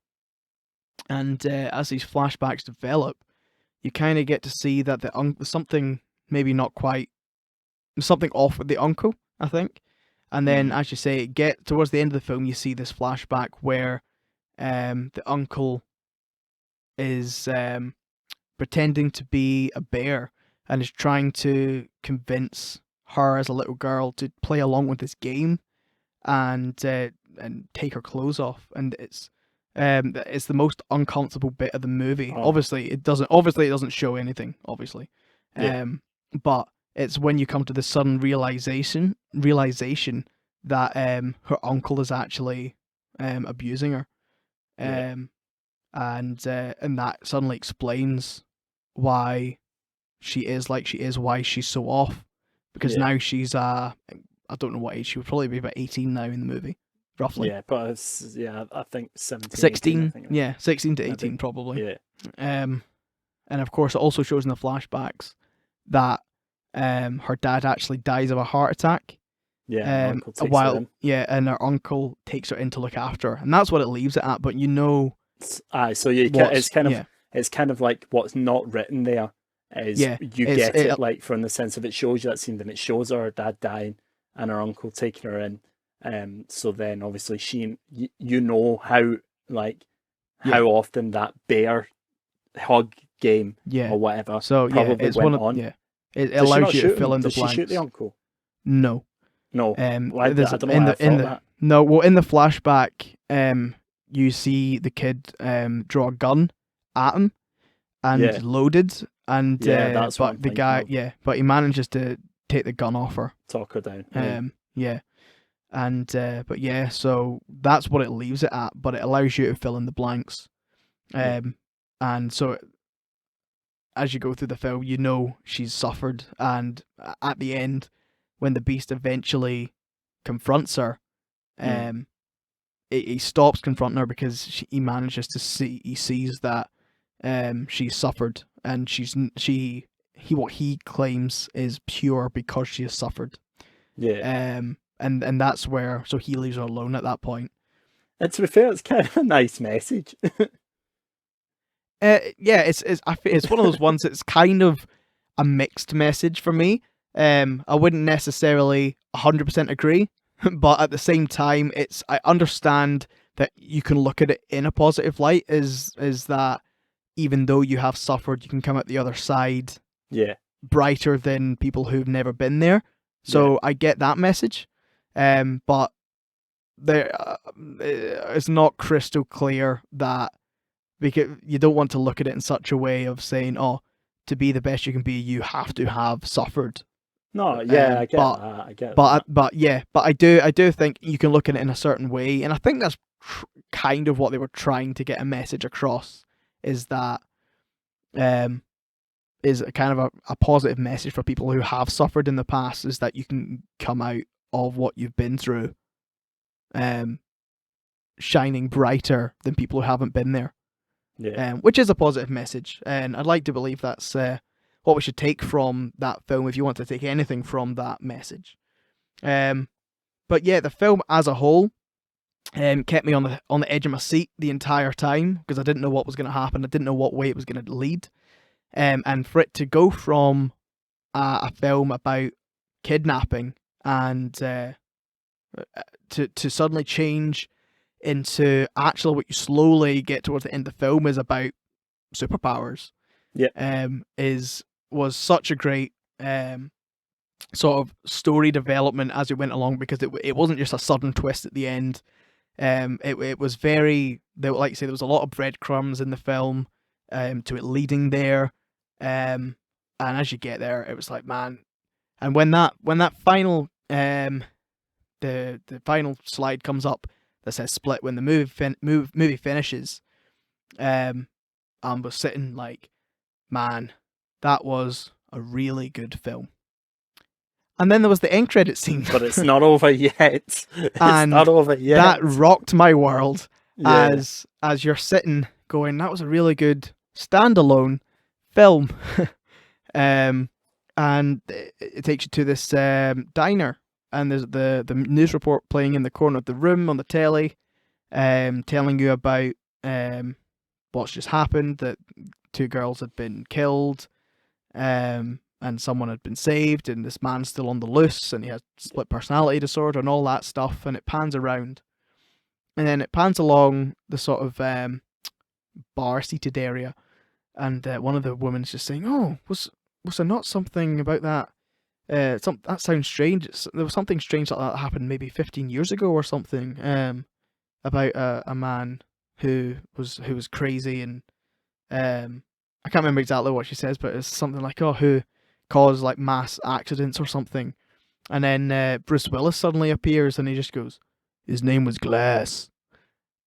And as these flashbacks develop, you kind of get to see that something maybe not quite, something off with the uncle, I think. And then, as you say, get towards the end of the film, you see this flashback where the uncle is pretending to be a bear and is trying to convince her as a little girl to play along with this game and take her clothes off. And it's the most uncomfortable bit of the movie. Obviously it doesn't show anything, obviously. But it's when you come to the sudden realization that her uncle is actually abusing her. And that suddenly explains why she is like she is, why she's so off. Because now she's I don't know what age, she would probably be about 18 now in the movie. Roughly. Yeah, but it's, I think 17. 16, 18, yeah, 16 to 18 maybe. probably. Yeah. And of course it also shows in the flashbacks that her dad actually dies of a heart attack. Yeah, and her uncle takes her in to look after her. And that's what it leaves it at, but so it's kind of like what's not written there is you get it like from the sense of it shows you that scene, then it shows her dad dying and her uncle taking her in. So then obviously you know how often that bear hug game or whatever probably it's went on. It allows you to fill in the blanks. Does she shoot the uncle? No. No. In the the flashback, you see the kid draw a gun at him and Yeah. loaded, and That's what I'm but the thinking guy, of. but he manages to take the gun off her. Talk her down. Yeah. Yeah, and but yeah, so that's what it leaves it at, but it allows you to fill in the blanks. Yeah. And so as you go through the film, you know she's suffered, and at the end, when the beast eventually confronts her, he stops confronting her because he manages to he sees that she's suffered, and what he claims is pure because she has suffered. Yeah. And that's where, so he leaves her alone at that point. And to be fair, it's kind of a nice message. Yeah, it's one of those ones that's kind of a mixed message for me. I wouldn't necessarily 100% agree, but at the same time, I understand that you can look at it in a positive light. Is that even though you have suffered, you can come out the other side, Yeah, brighter than people who've never been there. So I get that message, but there it's not crystal clear that, because you don't want to look at it in such a way of saying, oh, to be the best you can be, you have to have suffered. no, yeah, I get that. I get that. But I do think you can look at it in a certain way, and I think that's kind of what they were trying to get a message across. Is that is a kind of a positive message for people who have suffered in the past, is that you can come out of what you've been through, shining brighter than people who haven't been there. Yeah. Which is a positive message, and I'd like to believe that's what we should take from that film, if you want to take anything from that message. But yeah, the film as a whole kept me on the edge of my seat the entire time, because I didn't know what was going to happen. I didn't know what way it was going to lead. And for it to go from a film about kidnapping and to suddenly change into actually what you slowly get towards the end of the film is about superpowers. Yeah. Was such a great sort of story development as it went along, because it wasn't just a sudden twist at the end. It was very, like you say, there was a lot of breadcrumbs in the film to it leading there. And as you get there, it was like, man. And when that final the final slide comes up that says split, when the movie finishes, I was sitting like, man, that was a really good film. And then there was the end credit scene. But it's not over yet. It's and not over yet. That rocked my world. Yeah. As you're sitting going, that was a really good standalone film. And it takes you to this diner, and there's the news report playing in the corner of the room on the telly, telling you about what's just happened, that 2 girls had been killed, and someone had been saved, and this man's still on the loose, and he has split personality disorder and all that stuff. And it pans around, and then it pans along the sort of bar seated area, and one of the women's just saying, "Oh, was there not something about that? That sounds strange. There was something strange like that happened maybe 15 years ago or something. About a man who was crazy, and I can't remember exactly what she says, but it's something like, oh, who caused like mass accidents or something." And then Bruce Willis suddenly appears, and he just goes, "His name was Glass,"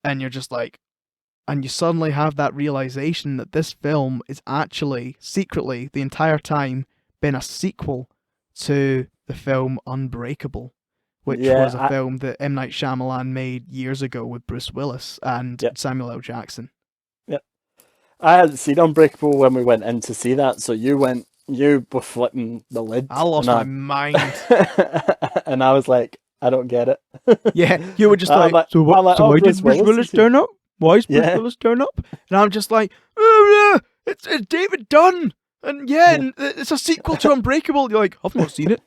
and you're just like, and you suddenly have that realization that this film is actually secretly the entire time been a sequel to the film Unbreakable, which was a film that M. Night Shyamalan made years ago with Bruce Willis and Samuel L. Jackson. Yeah, I hadn't seen Unbreakable when we went in to see that, so you were flipping the lid. I lost my mind. And I was like, I don't get it. Yeah, you were just like, why did Bruce Willis turn up? Why is Bruce Willis turn up? And I'm just like, oh, yeah, it's David Dunn. And and it's a sequel to Unbreakable. You're like, I've not seen it.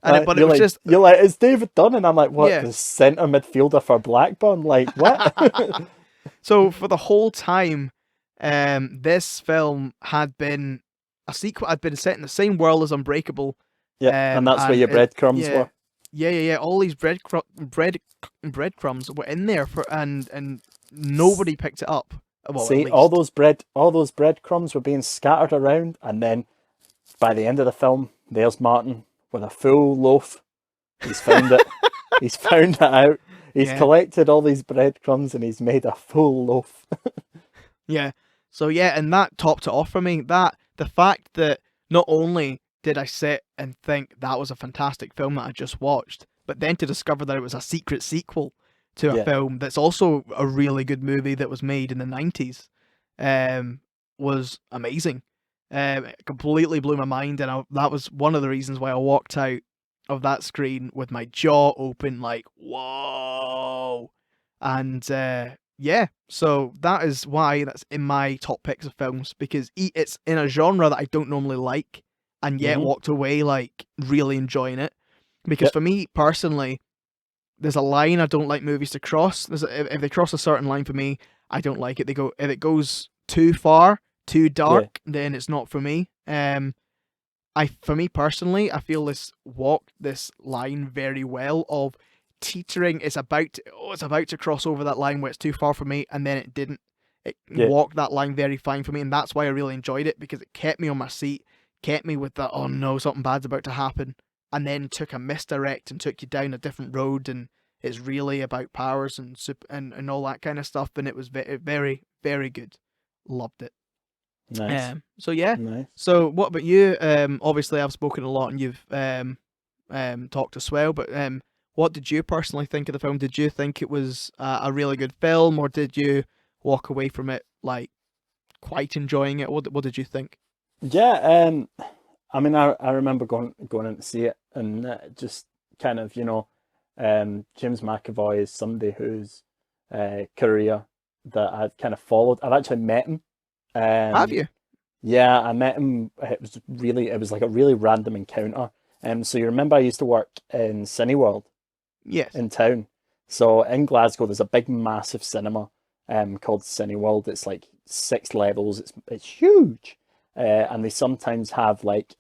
And but it was just, you're like, it's David Dunn, and I'm like, what? The centre midfielder for Blackburn? Like, what? So for the whole time, this film had been a sequel. Had been set in the same world as Unbreakable. Yeah, and that's where your breadcrumbs were. Yeah. All these breadcrumbs were in there and nobody picked it up. Well, at See, least. all those breadcrumbs were being scattered around, and then by the end of the film, there's Martin with a full loaf. He's found it. He's found it out. He's Yeah. collected all these breadcrumbs and he's made a full loaf. Yeah. So yeah, and that topped it off for me. That the fact that not only did I sit and think that was a fantastic film that I just watched, but then to discover that it was a secret sequel to a Yeah. film that's also a really good movie that was made in the 90s, was amazing. It completely blew my mind, and that was one of the reasons why I walked out of that screen with my jaw open, like, whoa. And yeah, so that is why that's in my top picks of films, because it's in a genre that I don't normally like, and yet Mhm. walked away like really enjoying it. Because Yep. for me personally, there's a line I don't like movies to cross. If they cross a certain line for me, I don't like it. If it goes too far, too dark, then it's not for me. For me personally, I feel this walked this line very well of teetering. It's about to cross over that line where it's too far for me, and then it didn't. It Yeah. walked that line very fine for me, and that's why I really enjoyed it, because it kept me on my seat, kept me with that, oh no, something bad's about to happen, and then took a misdirect and took you down a different road, and it's really about powers and and all that kind of stuff, and it was very, very good. Loved it. Nice. So yeah. Nice. So what about you? Obviously I've spoken a lot and you've talked as well, but what did you personally think of the film? Did you think it was a really good film, or did you walk away from it like quite enjoying it? What did you think? Yeah, I mean, I remember going in to see it, and just kind of, James McAvoy is somebody whose career that I've kind of followed. I've actually met him. Have you? Yeah, I met him. It was like a really random encounter. So you remember I used to work in Cineworld Yes. in town. So in Glasgow, there's a big, massive cinema called Cineworld. It's like 6 levels. It's huge, and they sometimes have like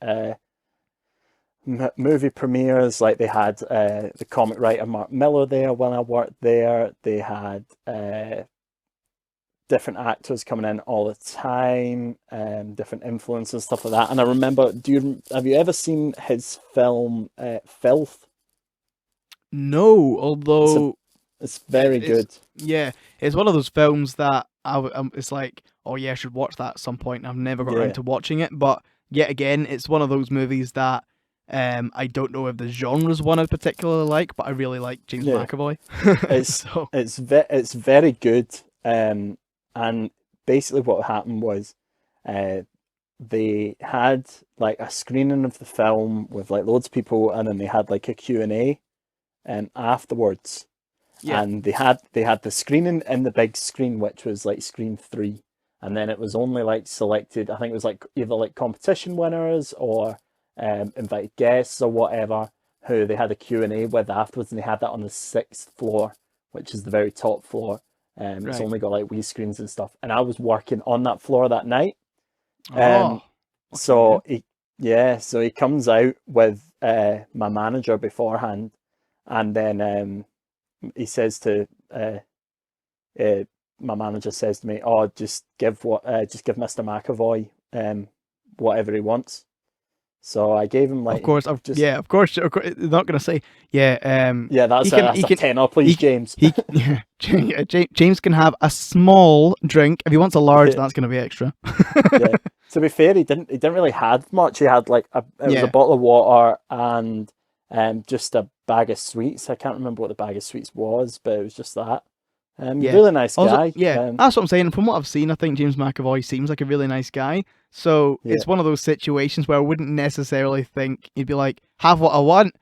movie premieres. Like they had the comic writer Mark Miller there when I worked there. They had different actors coming in all the time, different influences, stuff like that. And I remember, have you ever seen his film Filth? No, It's although it's very good. yeah, it's one of those films that it's like, oh yeah, I should watch that at some point. I've never got Yeah. around to watching it, but yet again, it's one of those movies that I don't know if the genre's one I particularly like, but I really like James Yeah. McAvoy. It's So it's very good. And basically what happened was, they had like a screening of the film with like loads of people, and then they had like a Q&A afterwards. yeah, And they had the screening in the big screen, which was like screen 3, and then it was only like selected, I think it was like either like competition winners or invited guests or whatever, who they had a Q&A with afterwards, and they had that on the 6th floor, which is the very top floor. It's right. only got like wee screens and stuff, and I was working on that floor that night. Oh, So so he comes out with my manager beforehand, and then he says to my manager says to me, "Oh, just give Mr. McAvoy whatever he wants." So I gave him like, of course, of course. They're not gonna say, yeah. yeah, that's a tenner, please, James. James can have a small drink. If he wants a large, that's gonna be extra. Yeah. To be fair, he didn't really have much. He had like it was Yeah. a bottle of water and just a bag of sweets. I can't remember what the bag of sweets was, but it was just that. Yeah. Really nice Also, guy. yeah, that's what I'm saying. From what I've seen, I think James McAvoy seems like a really nice guy. So it's one of those situations where I wouldn't necessarily think he'd be like, have what I want.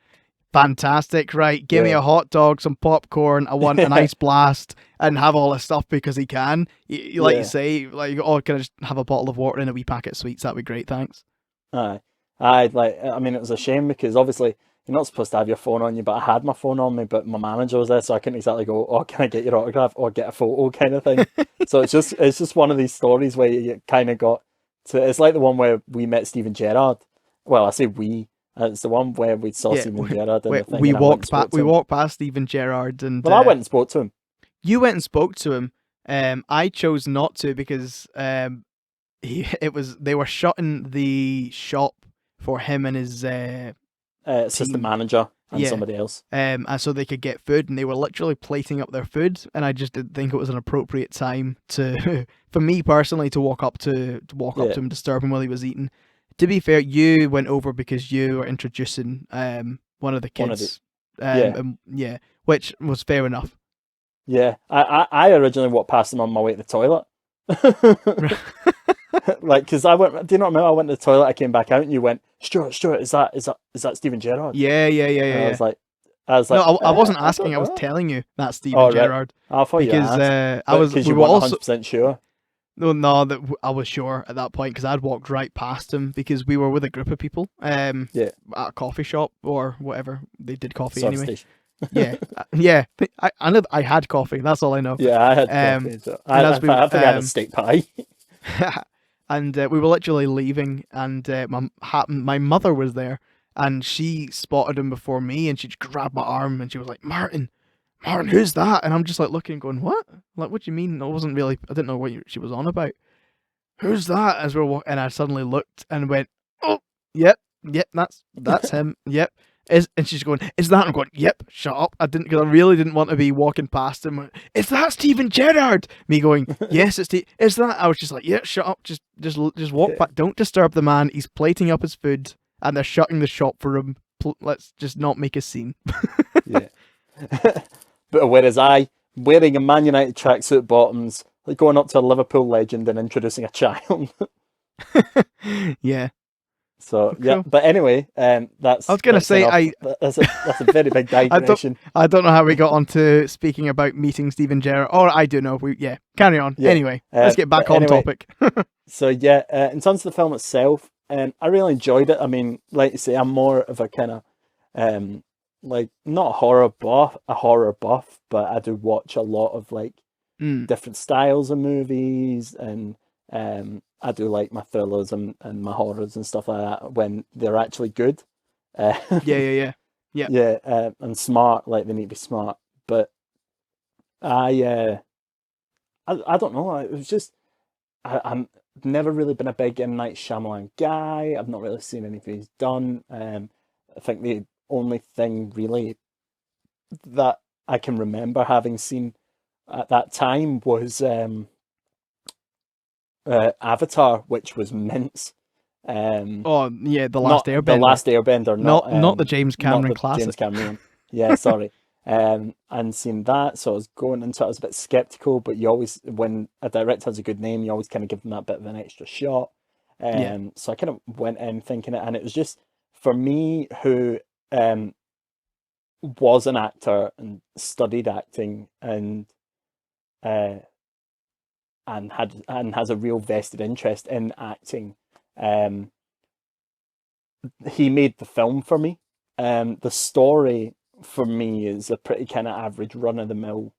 Fantastic, right? Give me a hot dog, some popcorn. I want an ice blast, and have all this stuff because he can. Like you say, like, oh, can I just have a bottle of water and a wee packet of sweets? That'd be great, thanks. I mean, it was a shame because obviously you're not supposed to have your phone on you, but I had my phone on me, but my manager was there, so I couldn't exactly go, "Oh, can I get your autograph or get a photo?" kind of thing. So it's just one of these stories where you kind of got to. It's like the one where we met Steven Gerrard. Well, I say we. It's the one where we saw Steven Gerrard in the thing. We walked past Steven Gerrard, and well, I went and spoke to him. You went and spoke to him. I chose not to because they were shutting the shop for him and his Assistant team. manager and Yeah. somebody else. And so they could get food, and they were literally plating up their food, and I just didn't think it was an appropriate time to, for me personally, to walk up to Yeah. him and disturb him while he was eating. To be fair, you went over because you were introducing one of the One of the- kids, yeah. yeah, which was fair enough. Yeah, I originally walked past them on my way to the toilet. Like, because I went, do you not remember? I went to the toilet, I came back out, and you went, Stuart, is that Stephen Gerrard? Yeah. And I was like, No, I wasn't I asking. don't I was know. telling you that's Stephen Oh, right. Gerrard I thought you because asked. I was. Because We you were weren't also 100% sure. no that I was sure at that point because I'd walked right past him because we were with a group of people Yeah. at a coffee shop or whatever they did coffee Service anyway. station. Yeah. I know I had coffee. That's all I know. Yeah, I had coffee. So I think I had a steak pie. And we were literally leaving, and my mother was there, and she spotted him before me, and she just grabbed my arm, and she was like, Martin, who's that? And I'm just like looking, going, what? Like, what do you mean? I didn't know what she was on about. Who's that? As we're walking, and I suddenly looked and went, oh, yep, that's him, yep. And she's going, is that? I'm going, yep, shut up. Because I really didn't want to be walking past him. Is that Stephen Gerrard? Me going, yes, it's is that? I was just like, yeah, shut up. Just walk back. Don't disturb the man. He's plating up his food, and they're shutting the shop for him. Let's just not make a scene. Yeah. But whereas I, wearing a Man United tracksuit bottoms, like going up to a Liverpool legend and introducing a child. Yeah. So Cool. yeah, but anyway, that's. I was gonna say that's a very big digression. I don't know how we got onto speaking about meeting Stephen Gerrard. Or I do know. Carry on. Yeah. Anyway, let's get back on topic. So yeah, in terms of the film itself, I really enjoyed it. I mean, like you say, I'm more of a kind of like not a horror buff, but I do watch a lot of like different styles of movies, and I do like my thrillers and my horrors and stuff like that when they're actually good. Yeah. Yeah, and smart, like they need to be smart. But I don't know. It was just I'm never really been a big M. Night Shyamalan guy. I've not really seen anything he's done. I think the only thing really that I can remember having seen at that time was Avatar, which was mince. Oh yeah, The Last Airbender. The Last Airbender, not the James Cameron classic. James Cameron. Yeah, sorry. And seen that, so I was going into it, I was a bit skeptical, but you always, when a director has a good name, you always kind of give them that bit of an extra shot. So I kind of went in thinking it, and it was just, for me, who was an actor and studied acting and has a real vested interest in acting, he made the film for me. The story for me is a pretty kind of average run of the mill,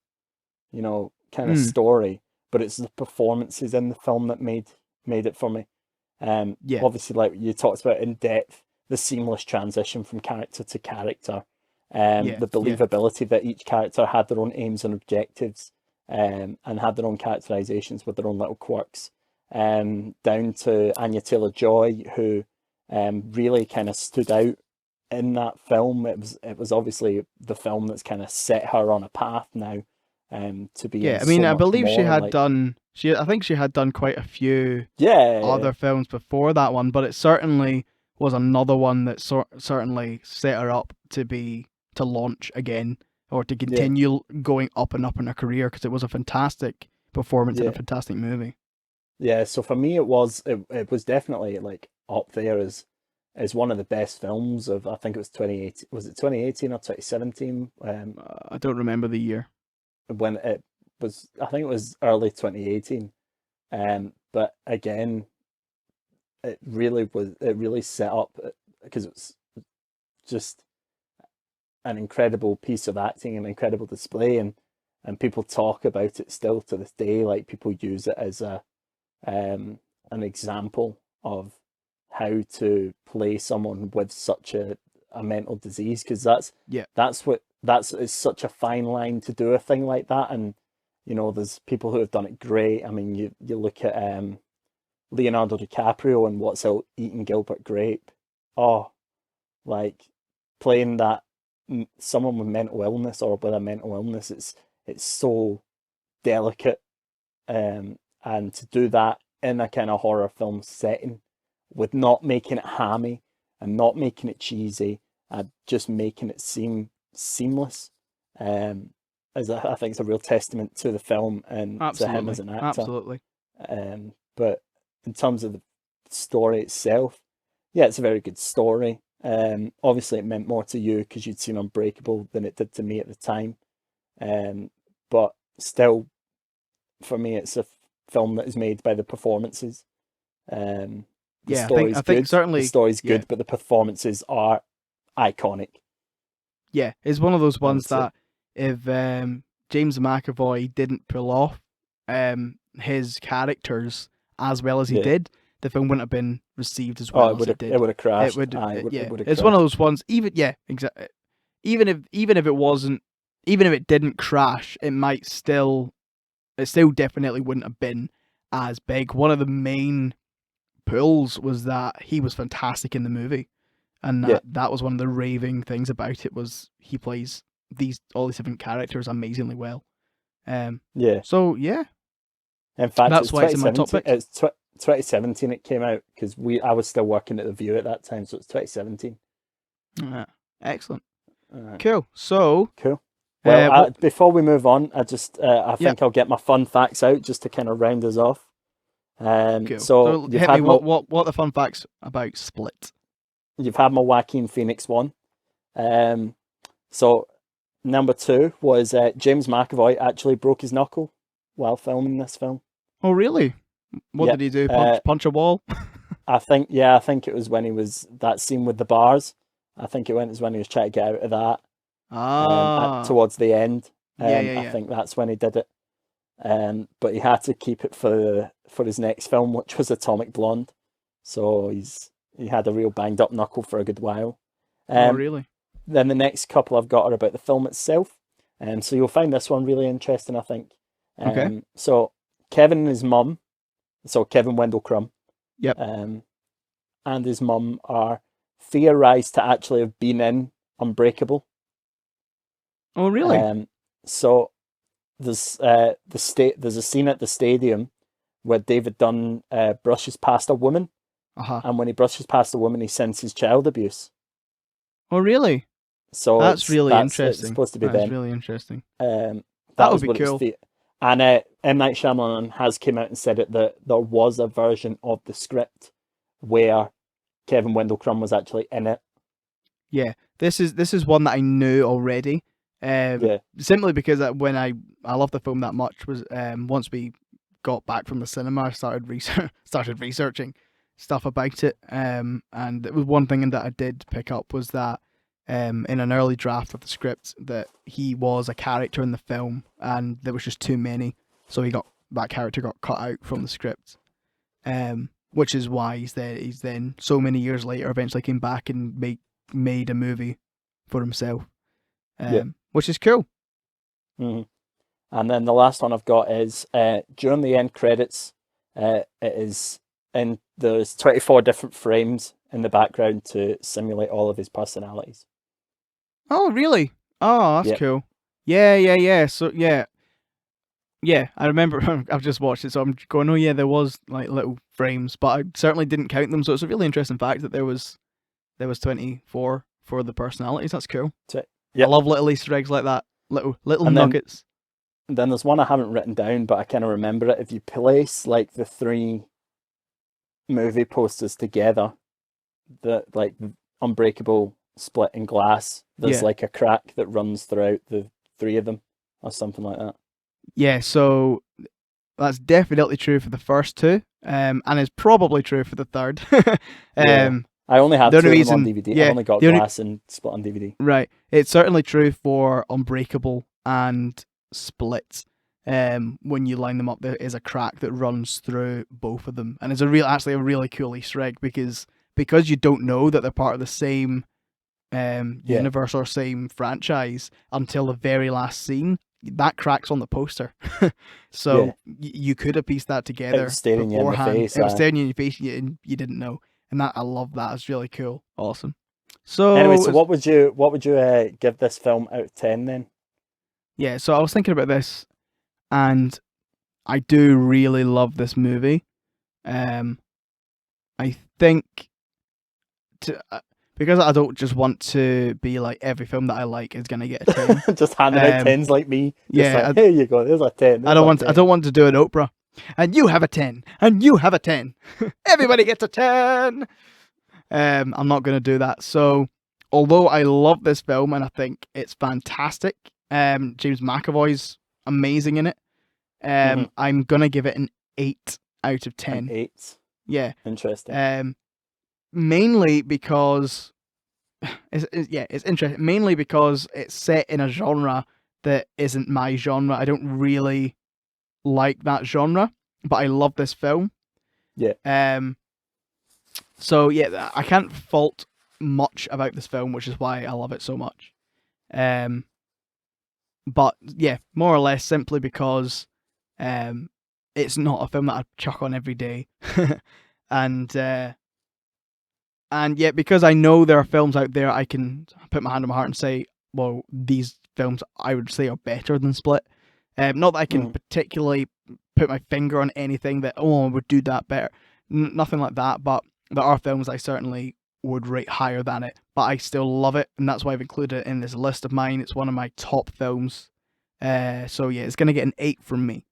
kind of story, but it's the performances in the film that made it for me. Obviously, like you talked about in depth, the seamless transition from character to character, the believability that each character had their own aims and objectives, and had their own characterizations with their own little quirks, down to Anya Taylor-Joy, who really kind of stood out in that film. It was obviously the film that's kind of set her on a path now, to be. Yeah, I mean, I believe she had like, done. I think she had done quite a few other films before that one, but it certainly was another one that certainly set her up to launch again, or to continue going up and up in her career, because it was a fantastic performance and a fantastic movie. Yeah, so for me, it was definitely like up there as one of the best films of, I think it was 2018. Was it 2018 or 2017? I don't remember the year. When it was, I think it was early 2018. But again, it really set up, because it was just an incredible piece of acting, an incredible display, and people talk about it still to this day. Like, people use it as an example of how to play someone with such a mental disease, because it's such a fine line to do a thing like that. And there's people who have done it great. I mean, you look at Leonardo DiCaprio and What's Eating Gilbert Grape. Oh, like playing that someone with mental illness or with a mental illness, it's so delicate, and to do that in a kind of horror film setting with not making it hammy and not making it cheesy and just making it seem seamless, I think it's a real testament to the film and to him as an actor. Absolutely. But in terms of the story itself, yeah, it's a very good story. Obviously, it meant more to you because you'd seen Unbreakable than it did to me at the time. But still, for me, it's a film that is made by the performances. The story's I think good. certainly The story's good, yeah. but the performances are iconic. Yeah, it's one of those ones That's that if James McAvoy didn't pull off his characters as well as he Yeah. did, the film wouldn't have been received as well as it did. It would have crashed. It would, It would have it's crashed. one of those ones. Exactly. Even if it wasn't, even if it didn't crash, it still definitely wouldn't have been as big. One of the main pulls was that he was fantastic in the movie, and that was one of the raving things about it was he plays all these different characters amazingly well. Yeah. So yeah. In fact, that's why it's in my top pick. It's 2017 it came out because I was still working at the View at that time, so it's 2017. Excellent. Cool. So cool. Well, before we move on, I think I'll get my fun facts out just to kind of round us off. Cool. So hit me. What are the fun facts about Split? You've had my Joaquin Phoenix one. So number 2 was James McAvoy actually broke his knuckle while filming this film. Oh, really? What did he do? Punch a wall? I think it was when he was that scene with the bars. I think it was when he was trying to get out of that. Towards the end. I think that's when he did it. But he had to keep it for his next film, which was Atomic Blonde. So he had a real banged up knuckle for a good while. Oh, really? Then the next couple I've got are about the film itself. So you'll find this one really interesting, I think. Okay. So Kevin and his mum, so Kevin Wendell Crumb, yep, and his mum are theorized to actually have been in Unbreakable. Oh, really? So there's there's a scene at the stadium where David Dunn brushes past a woman, and when he brushes past a woman, he senses child abuse. Oh, really? So that's really interesting. It's supposed to be that's them. Really interesting. That would be cool. And M. Night Shyamalan has came out and said that there was a version of the script where Kevin Wendell Crumb was actually in it. Yeah, this is one that I knew already. Simply because when I love the film that much was once we got back from the cinema, I started researching stuff about it. And it was one thing that I did pick up was that in an early draft of the script that he was a character in the film and there was just too many, so that character got cut out from the script. Which is why he's then so many years later eventually came back and made a movie for himself. Which is cool. Mm-hmm. And then the last one I've got is during the end credits, there's 24 different frames in the background to simulate all of his personalities. Oh, really? Oh, that's cool. Yeah. So, yeah, I remember, I've just watched it, so I'm going, oh yeah, there was like little frames, but I certainly didn't count them, so it's a really interesting fact that there was 24 for the personalities. That's cool. Yep. I love little Easter eggs like that, little nuggets. Then there's one I haven't written down, but I kind of remember it. If you place like the 3 movie posters together, like Unbreakable, Split, and Glass, there's like a crack that runs throughout the 3 of them, or something like that. Yeah, so that's definitely true for the first 2, and it's probably true for the third. I only have 2 of them on DVD. Yeah, I've only got Glass and Split on DVD. Right. It's certainly true for Unbreakable and Split. When you line them up, there is a crack that runs through both of them. And it's actually a really cool Easter egg because you don't know that they're part of the same universe or same franchise until the very last scene. that crack's on the poster. So you could have pieced that together It was staring you in the beforehand. face. It was staring you in your face, and you didn't know. And I love that. It's really cool. Awesome. So Anyway, so what would you give this film out of 10 then? yeah, so I was thinking about this, and I do really love this movie. I think because I don't just want to be like every film that I like is gonna get a 10. Just handing out 10s like me. Just yeah, like, here you go. There's a 10. I don't want to do an Oprah. And you have a 10. And you have a 10. Everybody gets a 10. I'm not gonna do that. So although I love this film and I think it's fantastic, James McAvoy's amazing in it. I'm gonna give it an 8 out of 10. An 8. Yeah. Interesting. Mainly because it's interesting. Mainly because it's set in a genre that isn't my genre. I don't really like that genre, but I love this film. Yeah. So yeah, I can't fault much about this film, which is why I love it so much. But yeah, more or less simply because it's not a film that I chuck on every day. And yet, because I know there are films out there, I can put my hand on my heart and say, well, these films I would say are better than Split. Not that I can particularly put my finger on anything that, I would do that better. Nothing like that, but there are films I certainly would rate higher than it, but I still love it, and that's why I've included it in this list of mine. It's one of my top films. So yeah, it's going to get an 8 from me.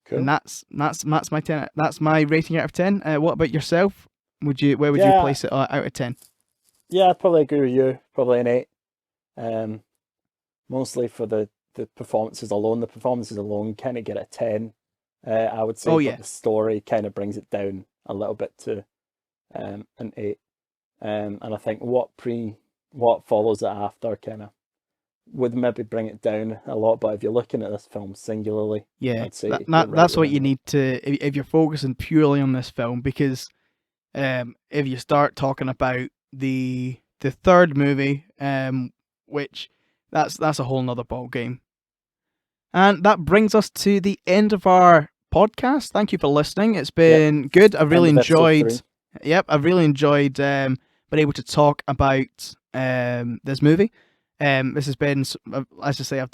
Cool. And that's my 10. That's my rating out of 10. What about yourself? Where would you place it out of 10? Yeah, I'd probably agree with you. Probably an 8. Mostly for the performances alone. The performances alone kind of get a 10. I would say. But the story kind of brings it down a little bit to an 8. And I think what follows it after kind of would maybe bring it down a lot. But if you're looking at this film singularly, I'd say that's what you need to, if you're focusing purely on this film, because if you start talking about the third movie, which that's a whole nother ball game. And that brings us to the end of our podcast. Thank you for listening. It's been good. I've really enjoyed. I've really enjoyed being able to talk about this movie. This has been, as I say,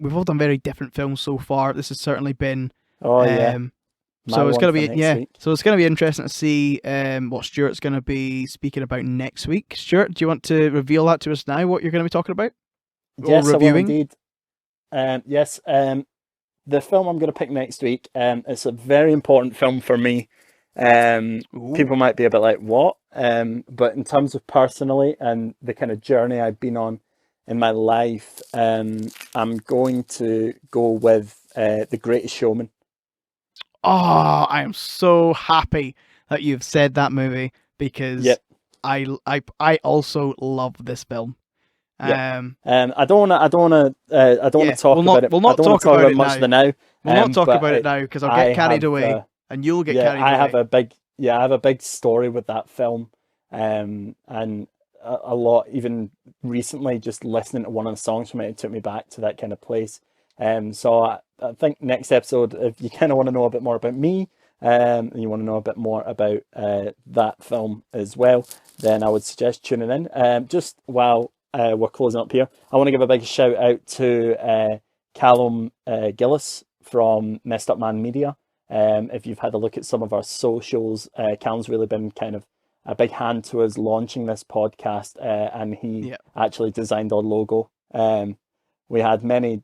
we've all done very different films so far. This has certainly been. So it's gonna be So it's gonna be interesting to see what Stuart's gonna be speaking about next week. Stuart, do you want to reveal that to us now? What you're gonna be talking about? Yes, I will indeed. Yes. The film I'm gonna pick next week. It's a very important film for me. People might be a bit like, what? But in terms of personally and the kind of journey I've been on in my life, I'm going to go with The Greatest Showman. Oh, I am so happy that you've said that movie, because I also love this film. I don't want to talk about it. We'll not talk about it much now. We'll not talk about it now, because I'll get carried away, and you'll get carried away. I have a big story with that film, and a lot, even recently, just listening to one of the songs from it took me back to that kind of place. So I think next episode, if you kind of want to know a bit more about me, and you want to know a bit more about that film as well, then I would suggest tuning in. Just while we're closing up here, I want to give a big shout out to Callum Gillis from Messed Up Man Media. If you've had a look at some of our socials, Callum's really been kind of a big hand to us launching this podcast, and he actually designed our logo. We had many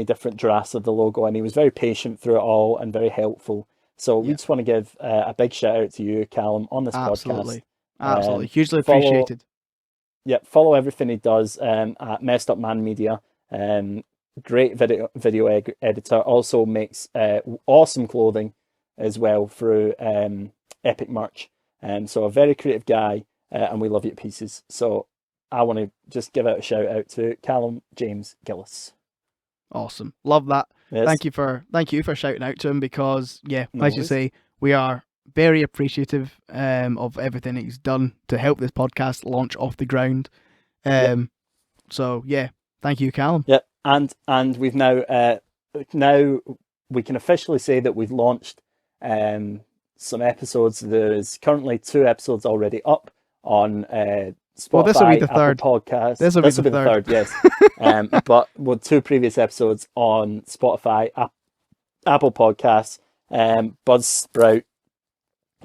different drafts of the logo, and he was very patient through it all and very helpful. So we just want to give a big shout out to you, Callum, on this podcast. Absolutely. Hugely appreciated. Follow everything he does at Messed Up Man Media. Great video editor. Also makes awesome clothing as well through Epic Merch. So a very creative guy, and we love you to pieces. So I want to just give out a shout out to Callum James Gillis. Awesome, love that. Yes. Thank you for shouting out to him, because as you say, we are very appreciative of everything he's done to help this podcast launch off the ground. So thank you, Callum. And we've now we can officially say that we've launched some episodes. There's currently 2 episodes already up on Spotify, Well, this will be the Apple third. Podcasts. This will be the third, yes. But with 2 previous episodes on Spotify, Apple Podcasts, Buzzsprout,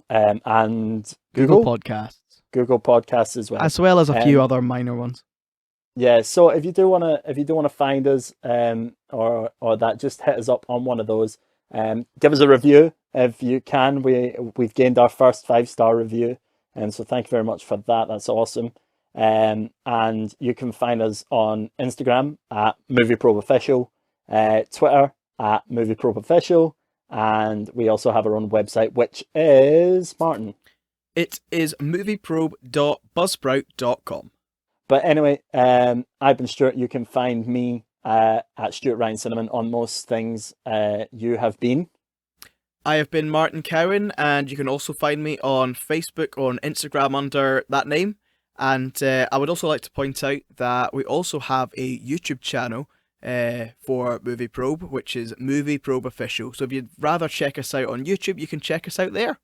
and Google Podcasts. Google Podcasts as well as a few other minor ones. Yeah, so if you do wanna find us, or that, just hit us up on one of those. Give us a review if you can. We've gained our first 5-star review, and so thank you very much for that. That's awesome. And you can find us on Instagram at MovieProbeOfficial, Twitter at MovieProbeOfficial, and we also have our own website, which is, Martin. It is movieprobe.buzzsprout.com. But anyway, I've been Stuart. You can find me at Stuart Ryan Cinnamon on most things. You have been. I have been Martin Cowan, and you can also find me on Facebook or on Instagram under that name. And I would also like to point out that we also have a YouTube channel for Movie Probe, which is Movie Probe Official. So if you'd rather check us out on YouTube, you can check us out there.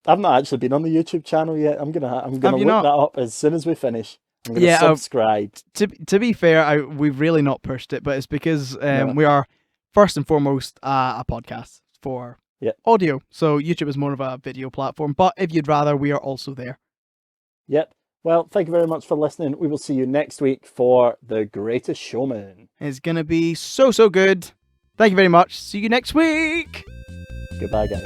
I've not actually been on the YouTube channel yet. I'm gonna look that up as soon as we finish. I'm gonna subscribe. To be fair, we've really not pushed it, but it's because we are first and foremost a podcast for audio. So YouTube is more of a video platform. But if you'd rather, we are also there. Yep. Well, thank you very much for listening. We will see you next week for The Greatest Showman. It's gonna be so good. Thank you very much. See you next week. Goodbye, guys.